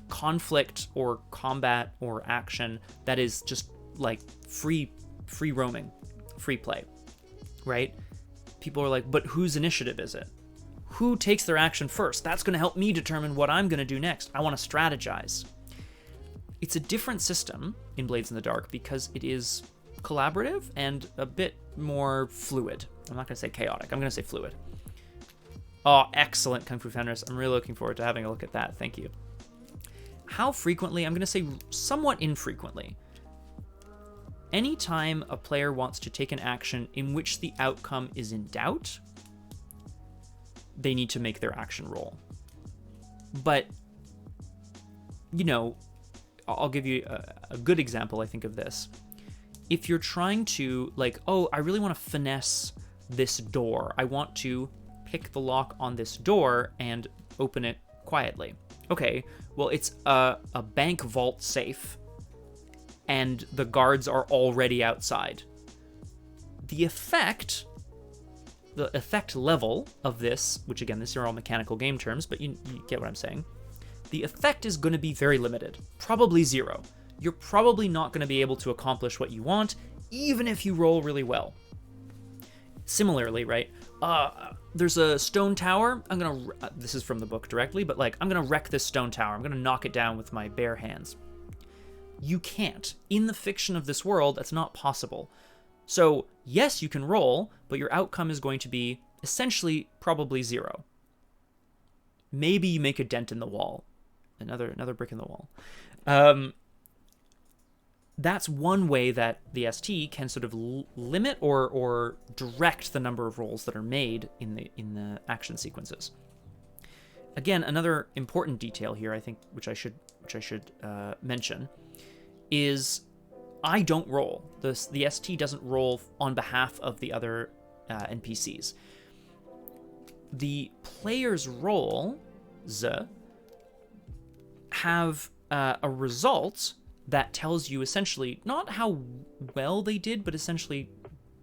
conflict or combat or action that is just like free roaming, free play, right? People are like, but whose initiative is it? Who takes their action first? That's going to help me determine what I'm going to do next. I want to strategize. It's a different system in Blades in the Dark because it is collaborative and a bit more fluid. I'm not going to say chaotic. I'm going to say fluid. Oh, excellent, Kung Fu Fenris. I'm really looking forward to having a look at that. Thank you. How frequently? I'm going to say somewhat infrequently. Anytime a player wants to take an action in which the outcome is in doubt, they need to make their action roll. But, you know, I'll give you a good example, I think, of this. If you're trying to, like, oh, I really want to finesse this door. I want to pick the lock on this door and open it quietly. Okay, well, it's a bank vault safe, and the guards are already outside. The effect level of this, which again, these are all mechanical game terms, but you get what I'm saying. The effect is going to be very limited, probably 0. You're probably not going to be able to accomplish what you want, even if you roll really well. Similarly, right? There's a stone tower. This is from the book directly, but like, I'm gonna wreck this stone tower. I'm gonna knock it down with my bare hands. You can't. In the fiction of this world, that's not possible. So yes, you can roll, but your outcome is going to be essentially probably 0. Maybe you make a dent in the wall. Another brick in the wall. That's one way that the ST can sort of limit or direct the number of rolls that are made in the action sequences. Again, another important detail here, I think, which I should mention, is I don't roll. The ST doesn't roll on behalf of the other NPCs. The player's roles have a result that tells you essentially not how well they did, but essentially,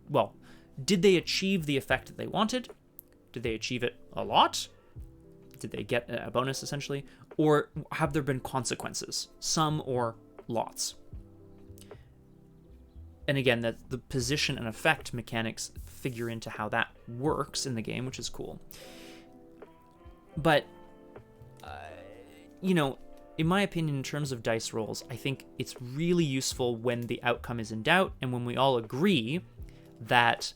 well, did they achieve the effect that they wanted? Did they achieve it a lot? Did they get a bonus, essentially? Or have there been consequences? Some or lots? And again, that the position and effect mechanics figure into how that works in the game, which is cool. But, you know, in my opinion, in terms of dice rolls, I think it's really useful when the outcome is in doubt and when we all agree that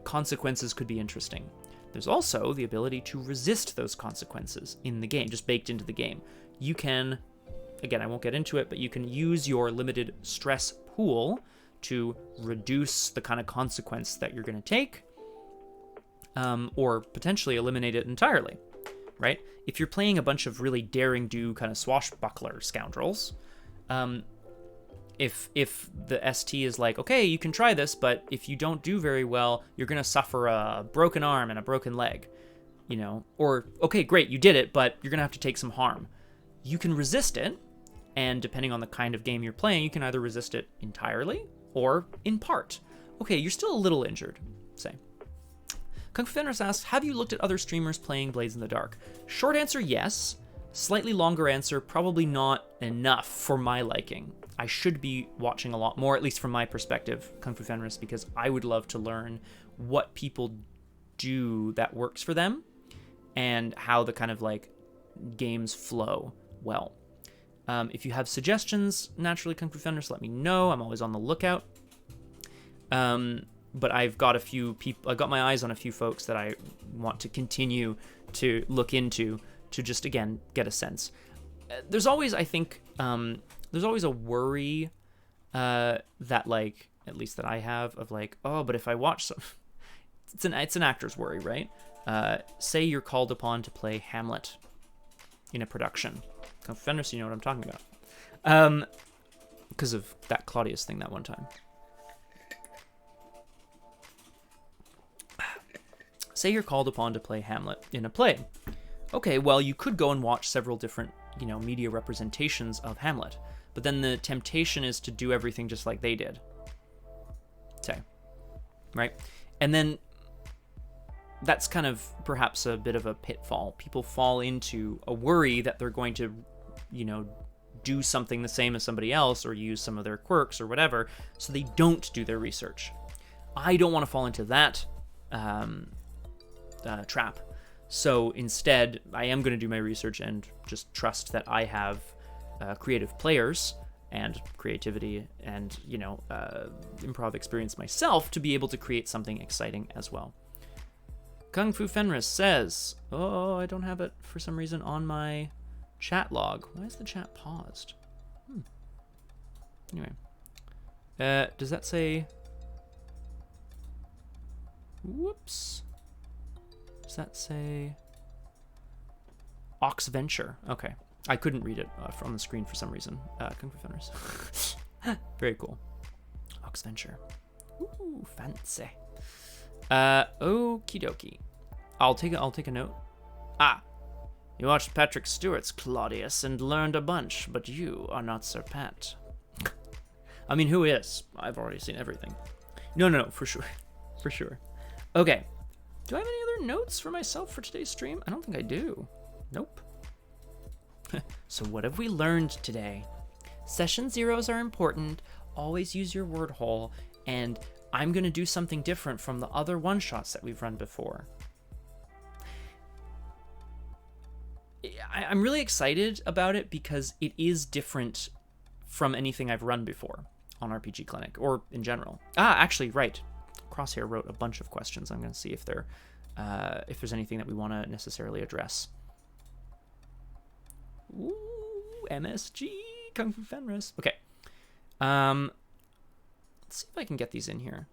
consequences could be interesting. There's also the ability to resist those consequences in the game, just baked into the game. You can, again, I won't get into it, but you can use your limited stress pool to reduce the kind of consequence that you're going to take, or potentially eliminate it entirely, right? If you're playing a bunch of really daring-do kind of swashbuckler scoundrels, if the ST is like, okay, you can try this, but if you don't do very well, you're going to suffer a broken arm and a broken leg, you know? Or, okay, great, you did it, but you're going to have to take some harm. You can resist it, and depending on the kind of game you're playing, you can either resist it entirely or in part. Okay, you're still a little injured, say. Kung Fu Fenris asks, have you looked at other streamers playing Blades in the Dark? Short answer, yes. Slightly longer answer, probably not enough for my liking. I should be watching a lot more, at least from my perspective, Kung Fu Fenris, because I would love to learn what people do that works for them, and how the kind of like games flow well. If you have suggestions, naturally, Kung Fu Fenris, let me know. I'm always on the lookout. But I've got a few people, I've got my eyes on a few folks that I want to continue to look into to just, again, get a sense. There's always, I think, there's always a worry that, like, at least that I have, of like, oh, but if I watch some, it's an actor's worry, right? Say you're called upon to play Hamlet in a production. Kung Fu Fenris, you know what I'm talking about. Because of that Claudius thing that one time. Say you're called upon to play Hamlet in a play. Okay, well, you could go and watch several different, media representations of Hamlet. But then the temptation is to do everything just like they did. Say. Right? And then that's kind of perhaps a bit of a pitfall. People fall into a worry that they're going to, do something the same as somebody else or use some of their quirks or whatever, so they don't do their research. I don't want to fall into that trap. So instead, I am going to do my research and just trust that I have creative players and creativity and, improv experience myself to be able to create something exciting as well. Kung Fu Fenris says, oh, I don't have it for some reason on my chat log. Why is the chat paused? Anyway. Does that say... Whoops. Does that say... Ox Venture? Okay. I couldn't read it from the screen for some reason. Kung Fu Fenris. Very cool. Ox Venture. Ooh, fancy. Okie dokie. I'll take a note. You watched Patrick Stewart's Claudius and learned a bunch, but you are not Sir Pat. I mean, who is? I've already seen everything. No, for sure. For sure. Okay. Do I have any other notes for myself for today's stream? I don't think I do. Nope. So what have we learned today? Session zeros are important. Always use your word hole. And I'm going to do something different from the other one-shots that we've run before. I'm really excited about it because it is different from anything I've run before on RPGClinic or in general. Actually, right. Crosshair wrote a bunch of questions. I'm going to see if there's anything that we want to necessarily address. Ooh, MSG, Kung Fu Fenris. Okay. Let's see if I can get these in here.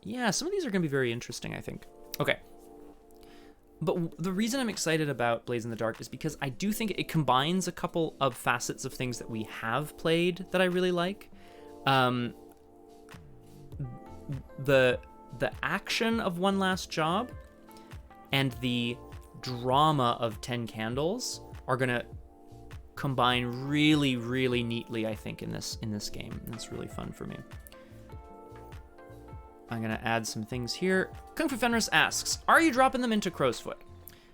Yeah, some of these are going to be very interesting, I think. Okay. But the reason I'm excited about Blaze in the Dark is because I do think it combines a couple of facets of things that we have played that I really like. The action of One Last Job and the drama of 10 Candles are going to combine really, really neatly, I think, in this game. And it's really fun for me. I'm going to add some things here. Kung Fu Fenris asks, are you dropping them into Crowsfoot?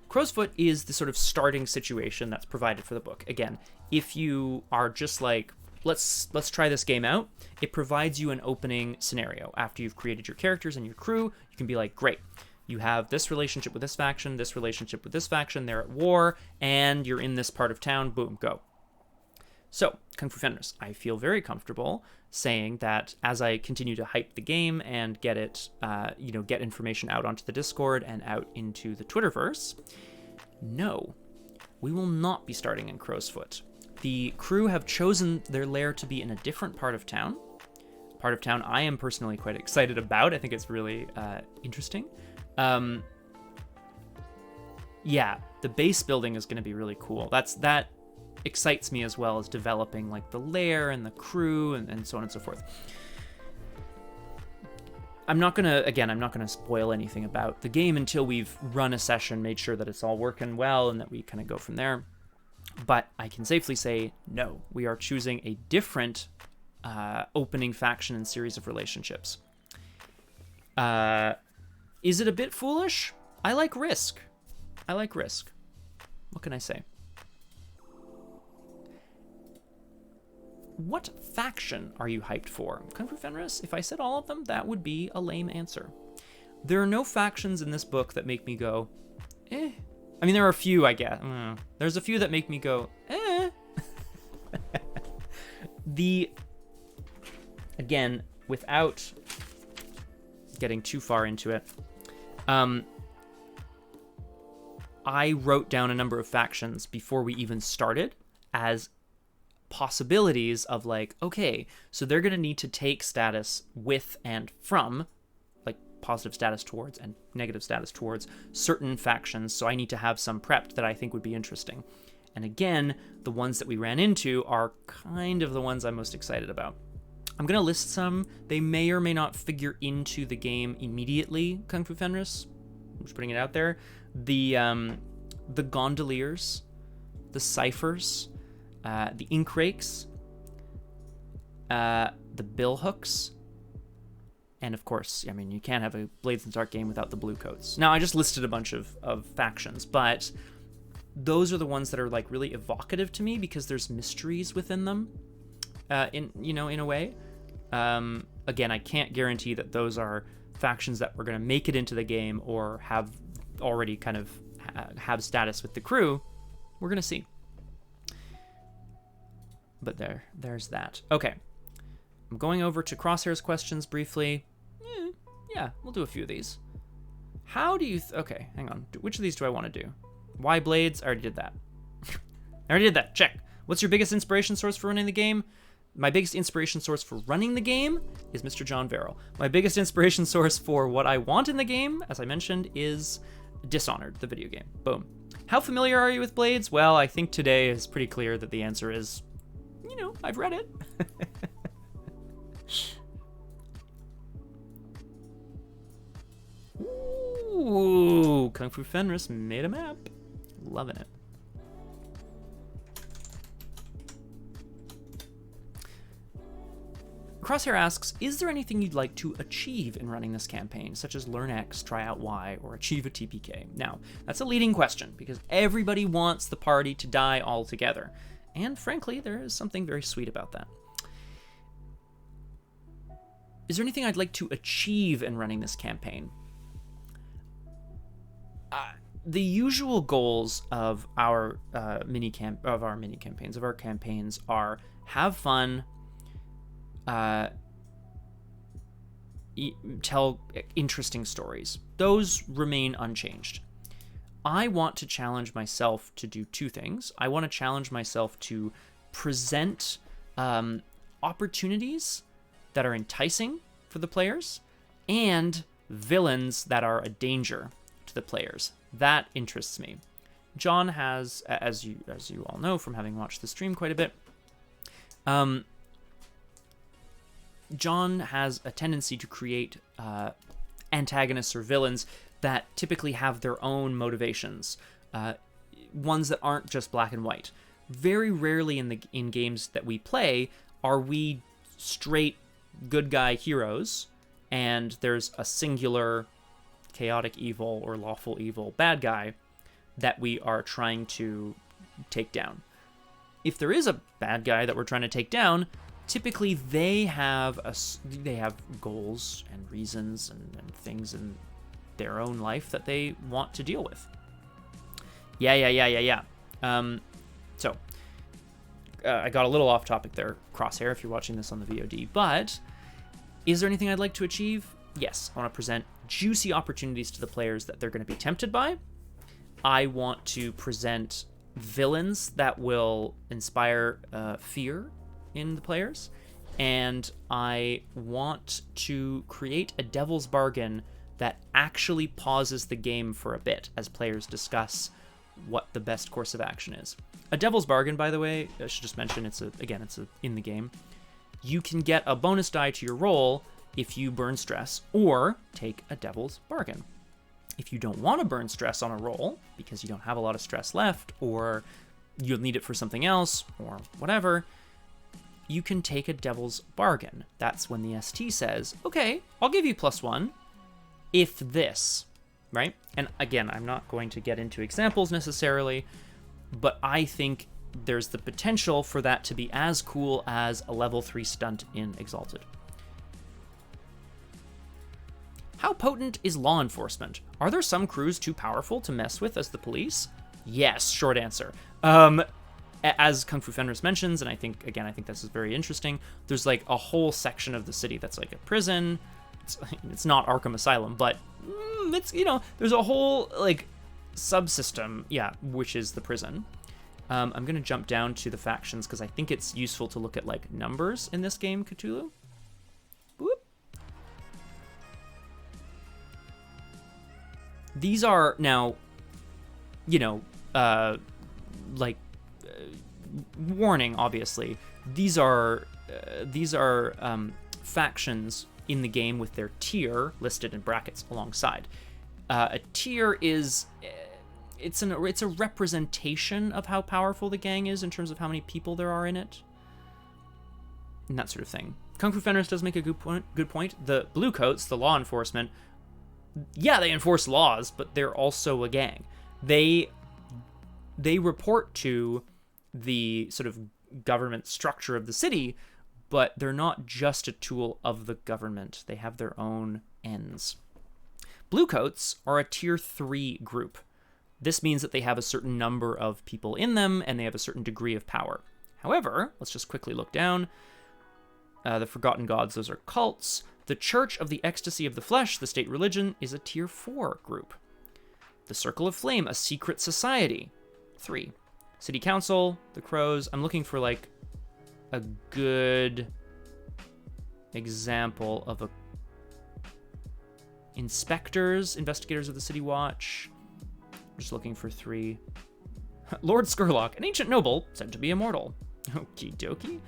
Crowsfoot is the sort of starting situation that's provided for the book. Again, if you are just like, let's try this game out, it provides you an opening scenario. After you've created your characters and your crew, you can be like, great, you have this relationship with this faction, this relationship with this faction, they're at war, and you're in this part of town, boom, go. So, Kung Fu Fenris, I feel very comfortable saying that as I continue to hype the game and get it, get information out onto the Discord and out into the Twitterverse, no, we will not be starting in Crowsfoot. The crew have chosen their lair to be in a different part of town. Part of town I am personally quite excited about. I think it's really interesting. Yeah, the base building is going to be really cool. That excites me as well as developing like the lair and the crew and so on and so forth. I'm not gonna spoil anything about the game until we've run a session, made sure that it's all working well, and that we kind of go from there. But I can safely say, no, we are choosing a different opening faction and series of relationships. Is it a bit foolish? I like risk. What can I say? What faction are you hyped for? Kung Fu Fenris? If I said all of them, that would be a lame answer. There are no factions in this book that make me go, eh. I mean, there are a few, I guess. There's a few that make me go, eh. Again, without getting too far into it, I wrote down a number of factions before we even started as possibilities of like, okay, so they're going to need to take status with and from, like positive status towards and negative status towards certain factions. So I need to have some prepped that I think would be interesting. And again, the ones that we ran into are kind of the ones I'm most excited about. I'm going to list some. They may or may not figure into the game immediately, Kung Fu Fenris. I'm just putting it out there. The Gondoliers, the Ciphers, the Ink Rakes, the Billhooks, and of course, I mean, you can't have a Blades in the Dark game without the Blue Coats. Now, I just listed a bunch of factions, but those are the ones that are like really evocative to me because there's mysteries within them, in a way. Again, I can't guarantee that those are factions that were going to make it into the game or have already kind of have status with the crew. We're going to see. But there's that. Okay. I'm going over to Crosshair's questions briefly. Yeah, we'll do a few of these. How do you... okay, hang on. Which of these do I want to do? Why Blades? I already did that. Check. What's your biggest inspiration source for running the game? My biggest inspiration source for running the game is Mr. John Verrill. My biggest inspiration source for what I want in the game, as I mentioned, is Dishonored, the video game. Boom. How familiar are you with Blades? Well, I think today is pretty clear that the answer is, I've read it. Ooh, Kung Fu Fenris made a map. Loving it. Crosshair asks, is there anything you'd like to achieve in running this campaign, such as learn X, try out Y, or achieve a TPK? Now, that's a leading question, because everybody wants the party to die altogether. And frankly, there is something very sweet about that. Is there anything I'd like to achieve in running this campaign? The usual goals of our campaigns are have fun, tell interesting stories. Those remain unchanged. I want to challenge myself to do two things. I want to challenge myself to present opportunities that are enticing for the players and villains that are a danger to the players. That interests me. John has, as you all know from having watched the stream quite a bit, John has a tendency to create antagonists or villains that typically have their own motivations, ones that aren't just black and white. Very rarely in games that we play are we straight good guy heroes, and there's a singular chaotic evil or lawful evil bad guy that we are trying to take down. If there is a bad guy that we're trying to take down, typically they have goals and reasons and things in their own life that they want to deal with. Yeah. I got a little off topic there, Crosshair, if you're watching this on the VOD, but is there anything I'd like to achieve? Yes, I want to present juicy opportunities to the players that they're going to be tempted by. I want to present villains that will inspire fear in the players, and I want to create a devil's bargain that actually pauses the game for a bit as players discuss what the best course of action is. A devil's bargain, by the way, I should just mention, it's in the game. You can get a bonus die to your roll if you burn stress or take a devil's bargain. If you don't want to burn stress on a roll because you don't have a lot of stress left, or you'll need it for something else or whatever, you can take a devil's bargain. That's when the ST says, okay, I'll give you +1 if this, right? And again, I'm not going to get into examples necessarily, but I think there's the potential for that to be as cool as a level 3 stunt in Exalted. How potent is law enforcement? Are there some crews too powerful to mess with as the police? Yes, short answer. As Kung Fu Fenris mentions, and I think this is very interesting, there's like a whole section of the city that's like a prison. It's not Arkham Asylum, but it's, there's a whole like subsystem, which is the prison. I'm going to jump down to the factions because I think it's useful to look at like numbers in this game, Cthulhu. Whoop. These are now, warning, obviously. These are factions in the game with their tier listed in brackets alongside. A tier is it's a representation of how powerful the gang is in terms of how many people there are in it, and that sort of thing. Kung Fu Fenris does make a good point. The Bluecoats, the law enforcement, they enforce laws, but they're also a gang. They report to the sort of government structure of the city, but they're not just a tool of the government. They have their own ends. Bluecoats are a tier 3 group. This means that they have a certain number of people in them, and they have a certain degree of power. However, let's just quickly look down. The Forgotten Gods, those are cults. The Church of the Ecstasy of the Flesh, the state religion, is a tier 4 group. The Circle of Flame, a secret society, 3. City Council, the Crows. I'm looking for like a good example of a investigators of the City Watch. Just looking for 3. Lord Skurlock, an ancient noble said to be immortal. Okie dokie.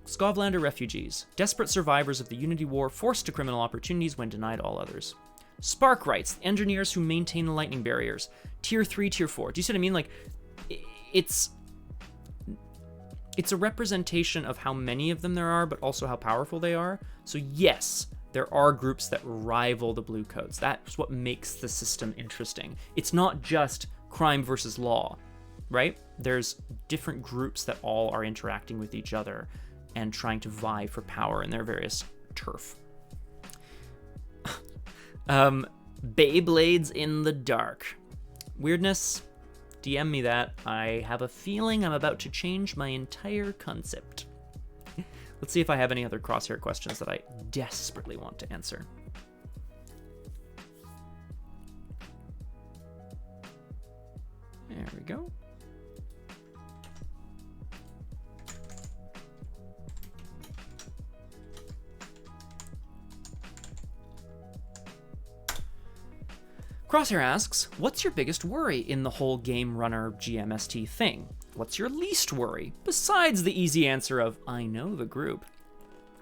Skovlander refugees, desperate survivors of the Unity War, forced to criminal opportunities when denied all others. Sparkrights, the engineers who maintain the lightning barriers. Tier 3, Tier 4. Do you see what I mean? Like, it's a representation of how many of them there are, but also how powerful they are. So yes, there are groups that rival the Bluecoats. That's what makes the system interesting. It's not just crime versus law, right? There's different groups that all are interacting with each other and trying to vie for power in their various turf. Beyblades in the dark. Weirdness, DM me that. I have a feeling I'm about to change my entire concept. Let's see if I have any other Crosshair questions that I desperately want to answer. There we go. Crosshair asks, what's your biggest worry in the whole game runner GMST thing? What's your least worry, besides the easy answer of, I know the group?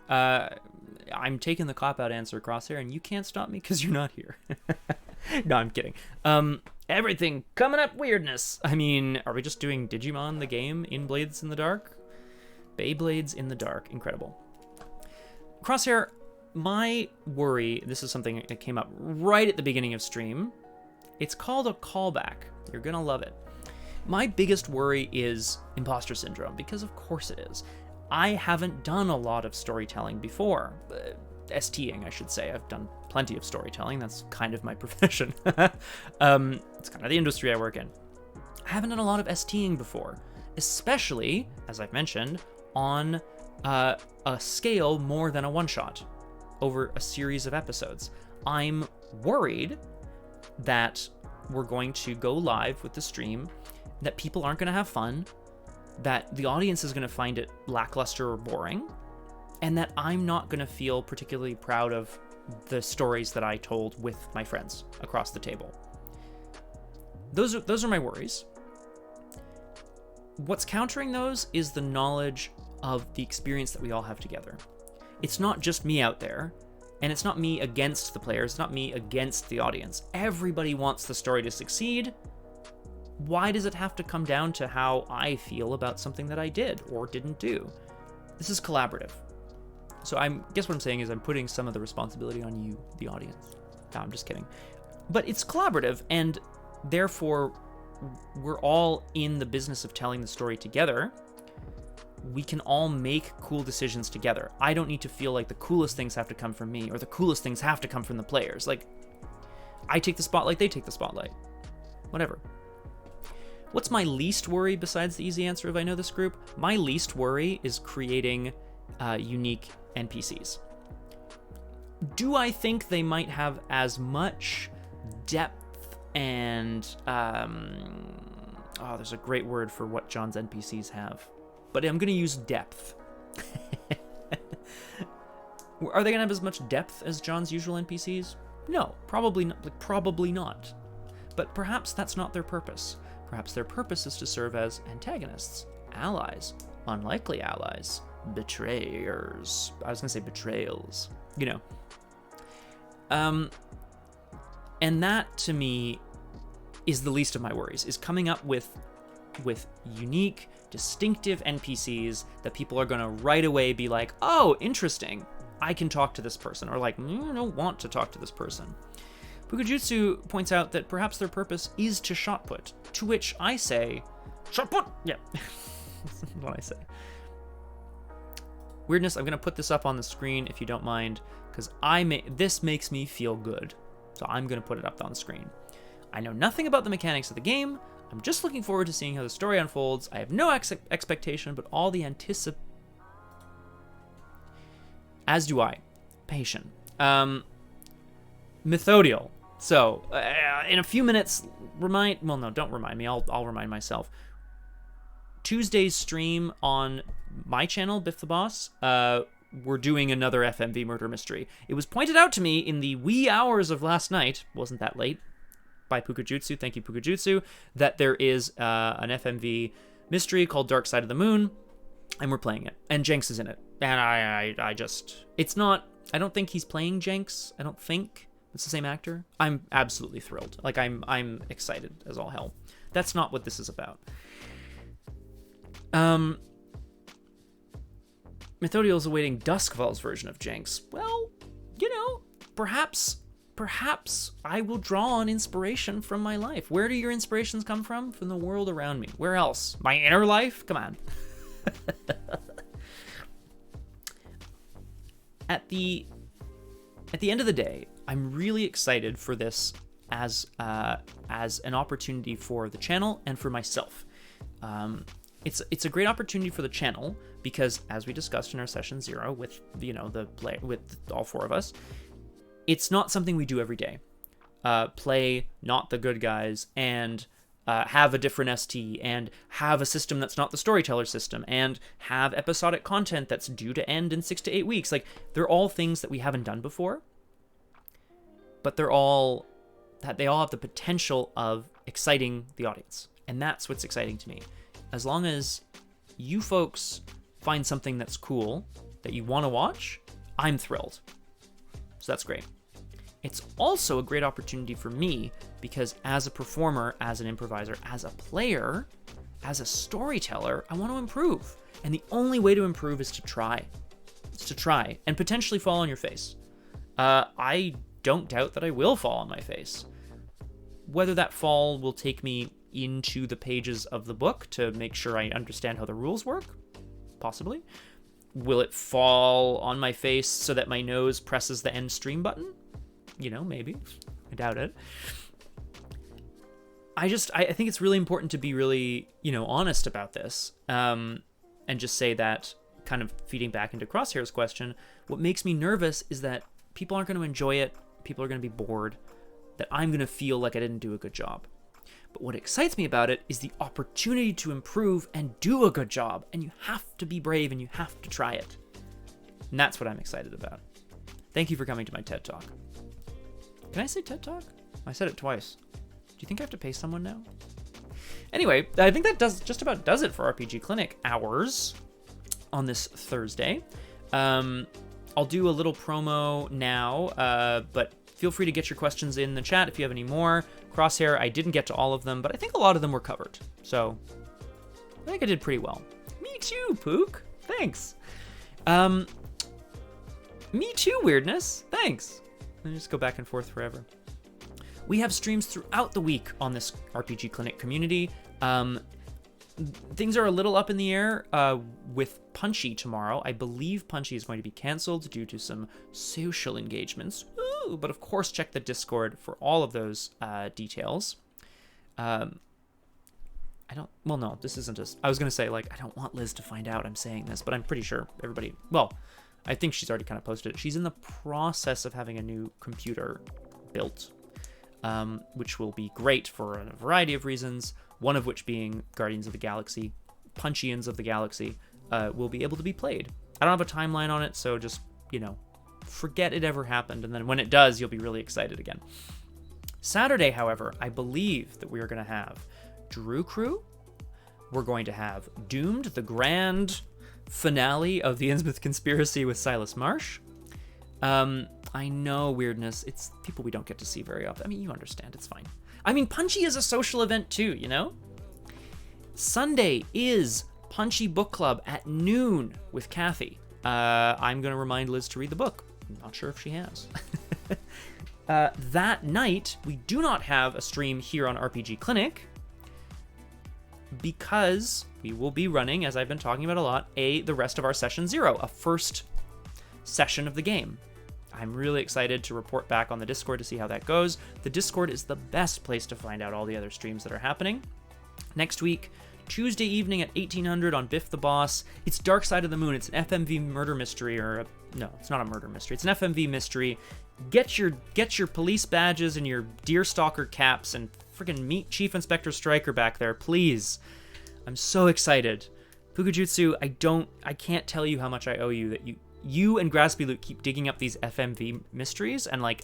I'm taking the cop-out answer, Crosshair, and you can't stop me because you're not here. No, I'm kidding. Everything coming up weirdness. I mean, are we just doing Digimon the game in Blades in the Dark? Beyblades in the Dark. Incredible. Crosshair, my worry, this is something that came up right at the beginning of stream. It's called a callback. You're gonna love it. My biggest worry is imposter syndrome, because of course it is. I haven't done a lot of storytelling before. STing, I should say. I've done plenty of storytelling. That's kind of my profession. It's kind of the industry I work in. I haven't done a lot of STing before, especially, as I've mentioned, on a scale more than a one-shot over a series of episodes. I'm worried that we're going to go live with the stream, that people aren't going to have fun, that the audience is going to find it lackluster or boring, and that I'm not going to feel particularly proud of the stories that I told with my friends across the table. Those are my worries. What's countering those is the knowledge of the experience that we all have together. It's not just me out there, and it's not me against the players, it's not me against the audience. Everybody wants the story to succeed. Why does it have to come down to how I feel about something that I did or didn't do? This is collaborative. So guess what I'm saying is I'm putting some of the responsibility on you, the audience. No, I'm just kidding. But it's collaborative, and therefore we're all in the business of telling the story together. we can all make cool decisions together. I don't need to feel like the coolest things have to come from me or the coolest things have to come from the players. Like, I take the spotlight, they take the spotlight. Whatever. What's my least worry besides the easy answer of I know this group? My least worry is creating unique NPCs. Do I think they might have as much depth and... there's a great word for what John's NPCs have. But I'm going to use depth. Are they going to have as much depth as John's usual NPCs? No, probably not. Probably not. But perhaps that's not their purpose. Perhaps their purpose is to serve as antagonists, allies, unlikely allies, betrayers. I was going to say betrayals. You know. And that, to me, is the least of my worries, is coming up with unique, distinctive NPCs that people are going to right away be like, oh, interesting, I can talk to this person, or like, I don't want to talk to this person. Pukajutsu points out that perhaps their purpose is to shot put, to which I say, shot put! Yeah, that's what I say. Weirdness, I'm going to put this up on the screen if you don't mind, because this makes me feel good, so I'm going to put it up on the screen. I know nothing about the mechanics of the game. I'm just looking forward to seeing how the story unfolds. I have no expectation, but all the as do I. Patient. Methodial. So, in a few minutes, don't remind me. I'll remind myself. Tuesday's stream on my channel, Biff the Boss, we're doing another FMV murder mystery. It was pointed out to me in the wee hours of last night, wasn't that late, by Pukajutsu, thank you Pukajutsu, that there is an FMV mystery called Dark Side of the Moon, and we're playing it. And Jenks is in it. And I don't think he's playing Jenks. I don't think. It's the same actor. I'm absolutely thrilled. Like, I'm excited as all hell. That's not what this is about. Methodial is awaiting Duskfall's version of Jenks. Well, perhaps I will draw on inspiration from my life. Where do your inspirations come from? From the world around me. Where else? My inner life? Come on. At the end of the day, I'm really excited for this as an opportunity for the channel and for myself. It's a great opportunity for the channel because, as we discussed in our session 0 with with all 4 of us, it's not something we do every day. Play not the good guys and have a different ST and have a system that's not the storyteller system and have episodic content that's due to end in 6 to 8 weeks. Like, they're all things that we haven't done before, but they all have the potential of exciting the audience. And that's what's exciting to me. As long as you folks find something that's cool that you want to watch, I'm thrilled. So that's great. It's also a great opportunity for me because as a performer, as an improviser, as a player, as a storyteller, I want to improve. And the only way to improve is to try. It's to try and potentially fall on your face. I don't doubt that I will fall on my face. Whether that fall will take me into the pages of the book to make sure I understand how the rules work, possibly. Will it fall on my face so that my nose presses the end stream button? Maybe. I doubt it. I think it's really important to be really, honest about this, and just say that, kind of feeding back into Crosshair's question, what makes me nervous is that people aren't going to enjoy it, people are going to be bored, that I'm going to feel like I didn't do a good job. But what excites me about it is the opportunity to improve and do a good job, and you have to be brave and you have to try it. And that's what I'm excited about. Thank you for coming to my TED Talk. Can I say TED Talk? I said it twice. Do you think I have to pay someone now? Anyway, I think that just about does it for RPG Clinic hours on this Thursday. I'll do a little promo now, but feel free to get your questions in the chat if you have any more. Crosshair, I didn't get to all of them, but I think a lot of them were covered. So I think I did pretty well. Me too, Pook. Thanks. Me too, Weirdness. Thanks. And just go back and forth forever. We have streams throughout the week on this RPG Clinic community. things are a little up in the air with Punchy tomorrow. I believe Punchy is going to be canceled due to some social engagements. Ooh, but of course, check the Discord for all of those details. No, this isn't just, I was going to say, like, I don't want Liz to find out I'm saying this, but I'm pretty sure everybody, well, I think she's already kind of posted it. She's in the process of having a new computer built, which will be great for a variety of reasons, one of which being Guardians of the Galaxy, Punchians of the Galaxy, will be able to be played. I don't have a timeline on it, so just, forget it ever happened, and then when it does, you'll be really excited again. Saturday, however, I believe that we are going to have Drew Crew. We're going to have Doomed, the grand finale of the Innsmouth Conspiracy with Silas Marsh. I know, weirdness. It's people we don't get to see very often. I mean, you understand. It's fine. I mean, Punchy is a social event too, Sunday is Punchy Book Club at noon with Kathy. I'm going to remind Liz to read the book. I'm not sure if she has. That night, we do not have a stream here on RPG Clinic because we will be running, as I've been talking about a lot, the rest of our Session 0, a first session of the game. I'm really excited to report back on the Discord to see how that goes. The Discord is the best place to find out all the other streams that are happening. Next week, Tuesday evening at 1800 on Biff the Boss. It's Dark Side of the Moon. It's an FMV murder mystery, no, it's not a murder mystery. It's an FMV mystery. Get your police badges and your Deerstalker caps and freaking meet Chief Inspector Stryker back there, please. I'm so excited. Pukajutsu, I can't tell you how much I owe you that you and Graspy Loot keep digging up these FMV mysteries, and like,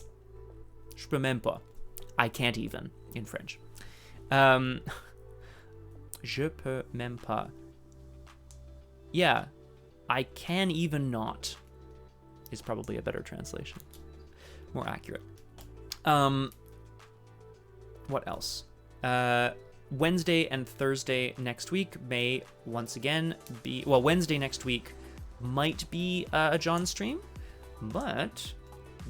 je peux même pas. I can't even in French. Je peux même pas. Yeah, I can even not is probably a better translation. More accurate. What else? Wednesday and Thursday next week may once again be... Well, Wednesday next week might be a John stream, but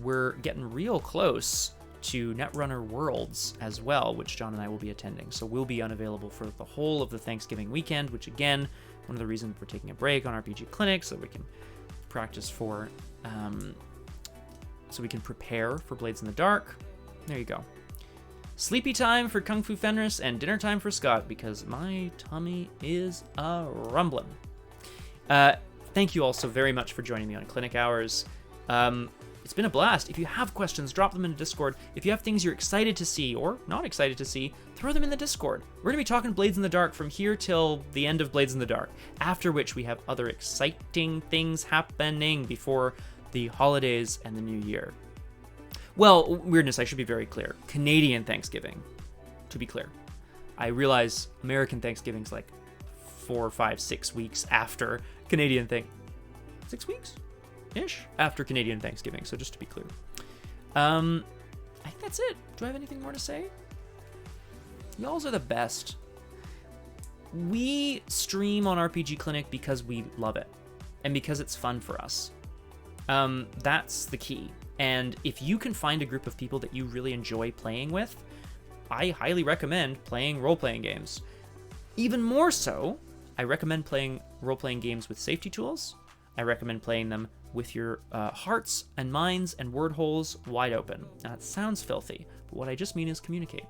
we're getting real close to Netrunner Worlds as well, which John and I will be attending. So we'll be unavailable for the whole of the Thanksgiving weekend, which again, one of the reasons we're taking a break on RPG Clinic so we can practice for... so we can prepare for Blades in the Dark. There you go. Sleepy time for Kung Fu Fenris and dinner time for Scott because my tummy is a-rumbling. Thank you all so very much for joining me on Clinic Hours. It's been a blast. If you have questions, drop them in the Discord. If you have things you're excited to see or not excited to see, throw them in the Discord. We're going to be talking Blades in the Dark from here till the end of Blades in the Dark, after which we have other exciting things happening before the holidays and the new year. Well, weirdness, I should be very clear. Canadian Thanksgiving, to be clear. I realize American Thanksgiving's like 4, 5, 6 weeks after Canadian 6 weeks-ish after Canadian Thanksgiving, so just to be clear. I think that's it. Do I have anything more to say? Y'alls are the best. We stream on RPG Clinic because we love it, and because it's fun for us. That's the key. And if you can find a group of people that you really enjoy playing with, I highly recommend playing role-playing games. Even more so, I recommend playing role-playing games with safety tools. I recommend playing them with your hearts and minds and word holes wide open. Now, that sounds filthy, but what I just mean is communicate.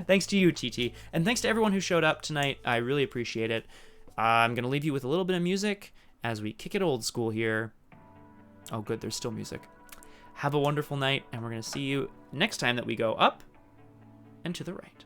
Thanks to you, TT, and thanks to everyone who showed up tonight. I really appreciate it. I'm going to leave you with a little bit of music as we kick it old school here. Oh, good, there's still music. Have a wonderful night, and we're going to see you next time that we go up and to the right.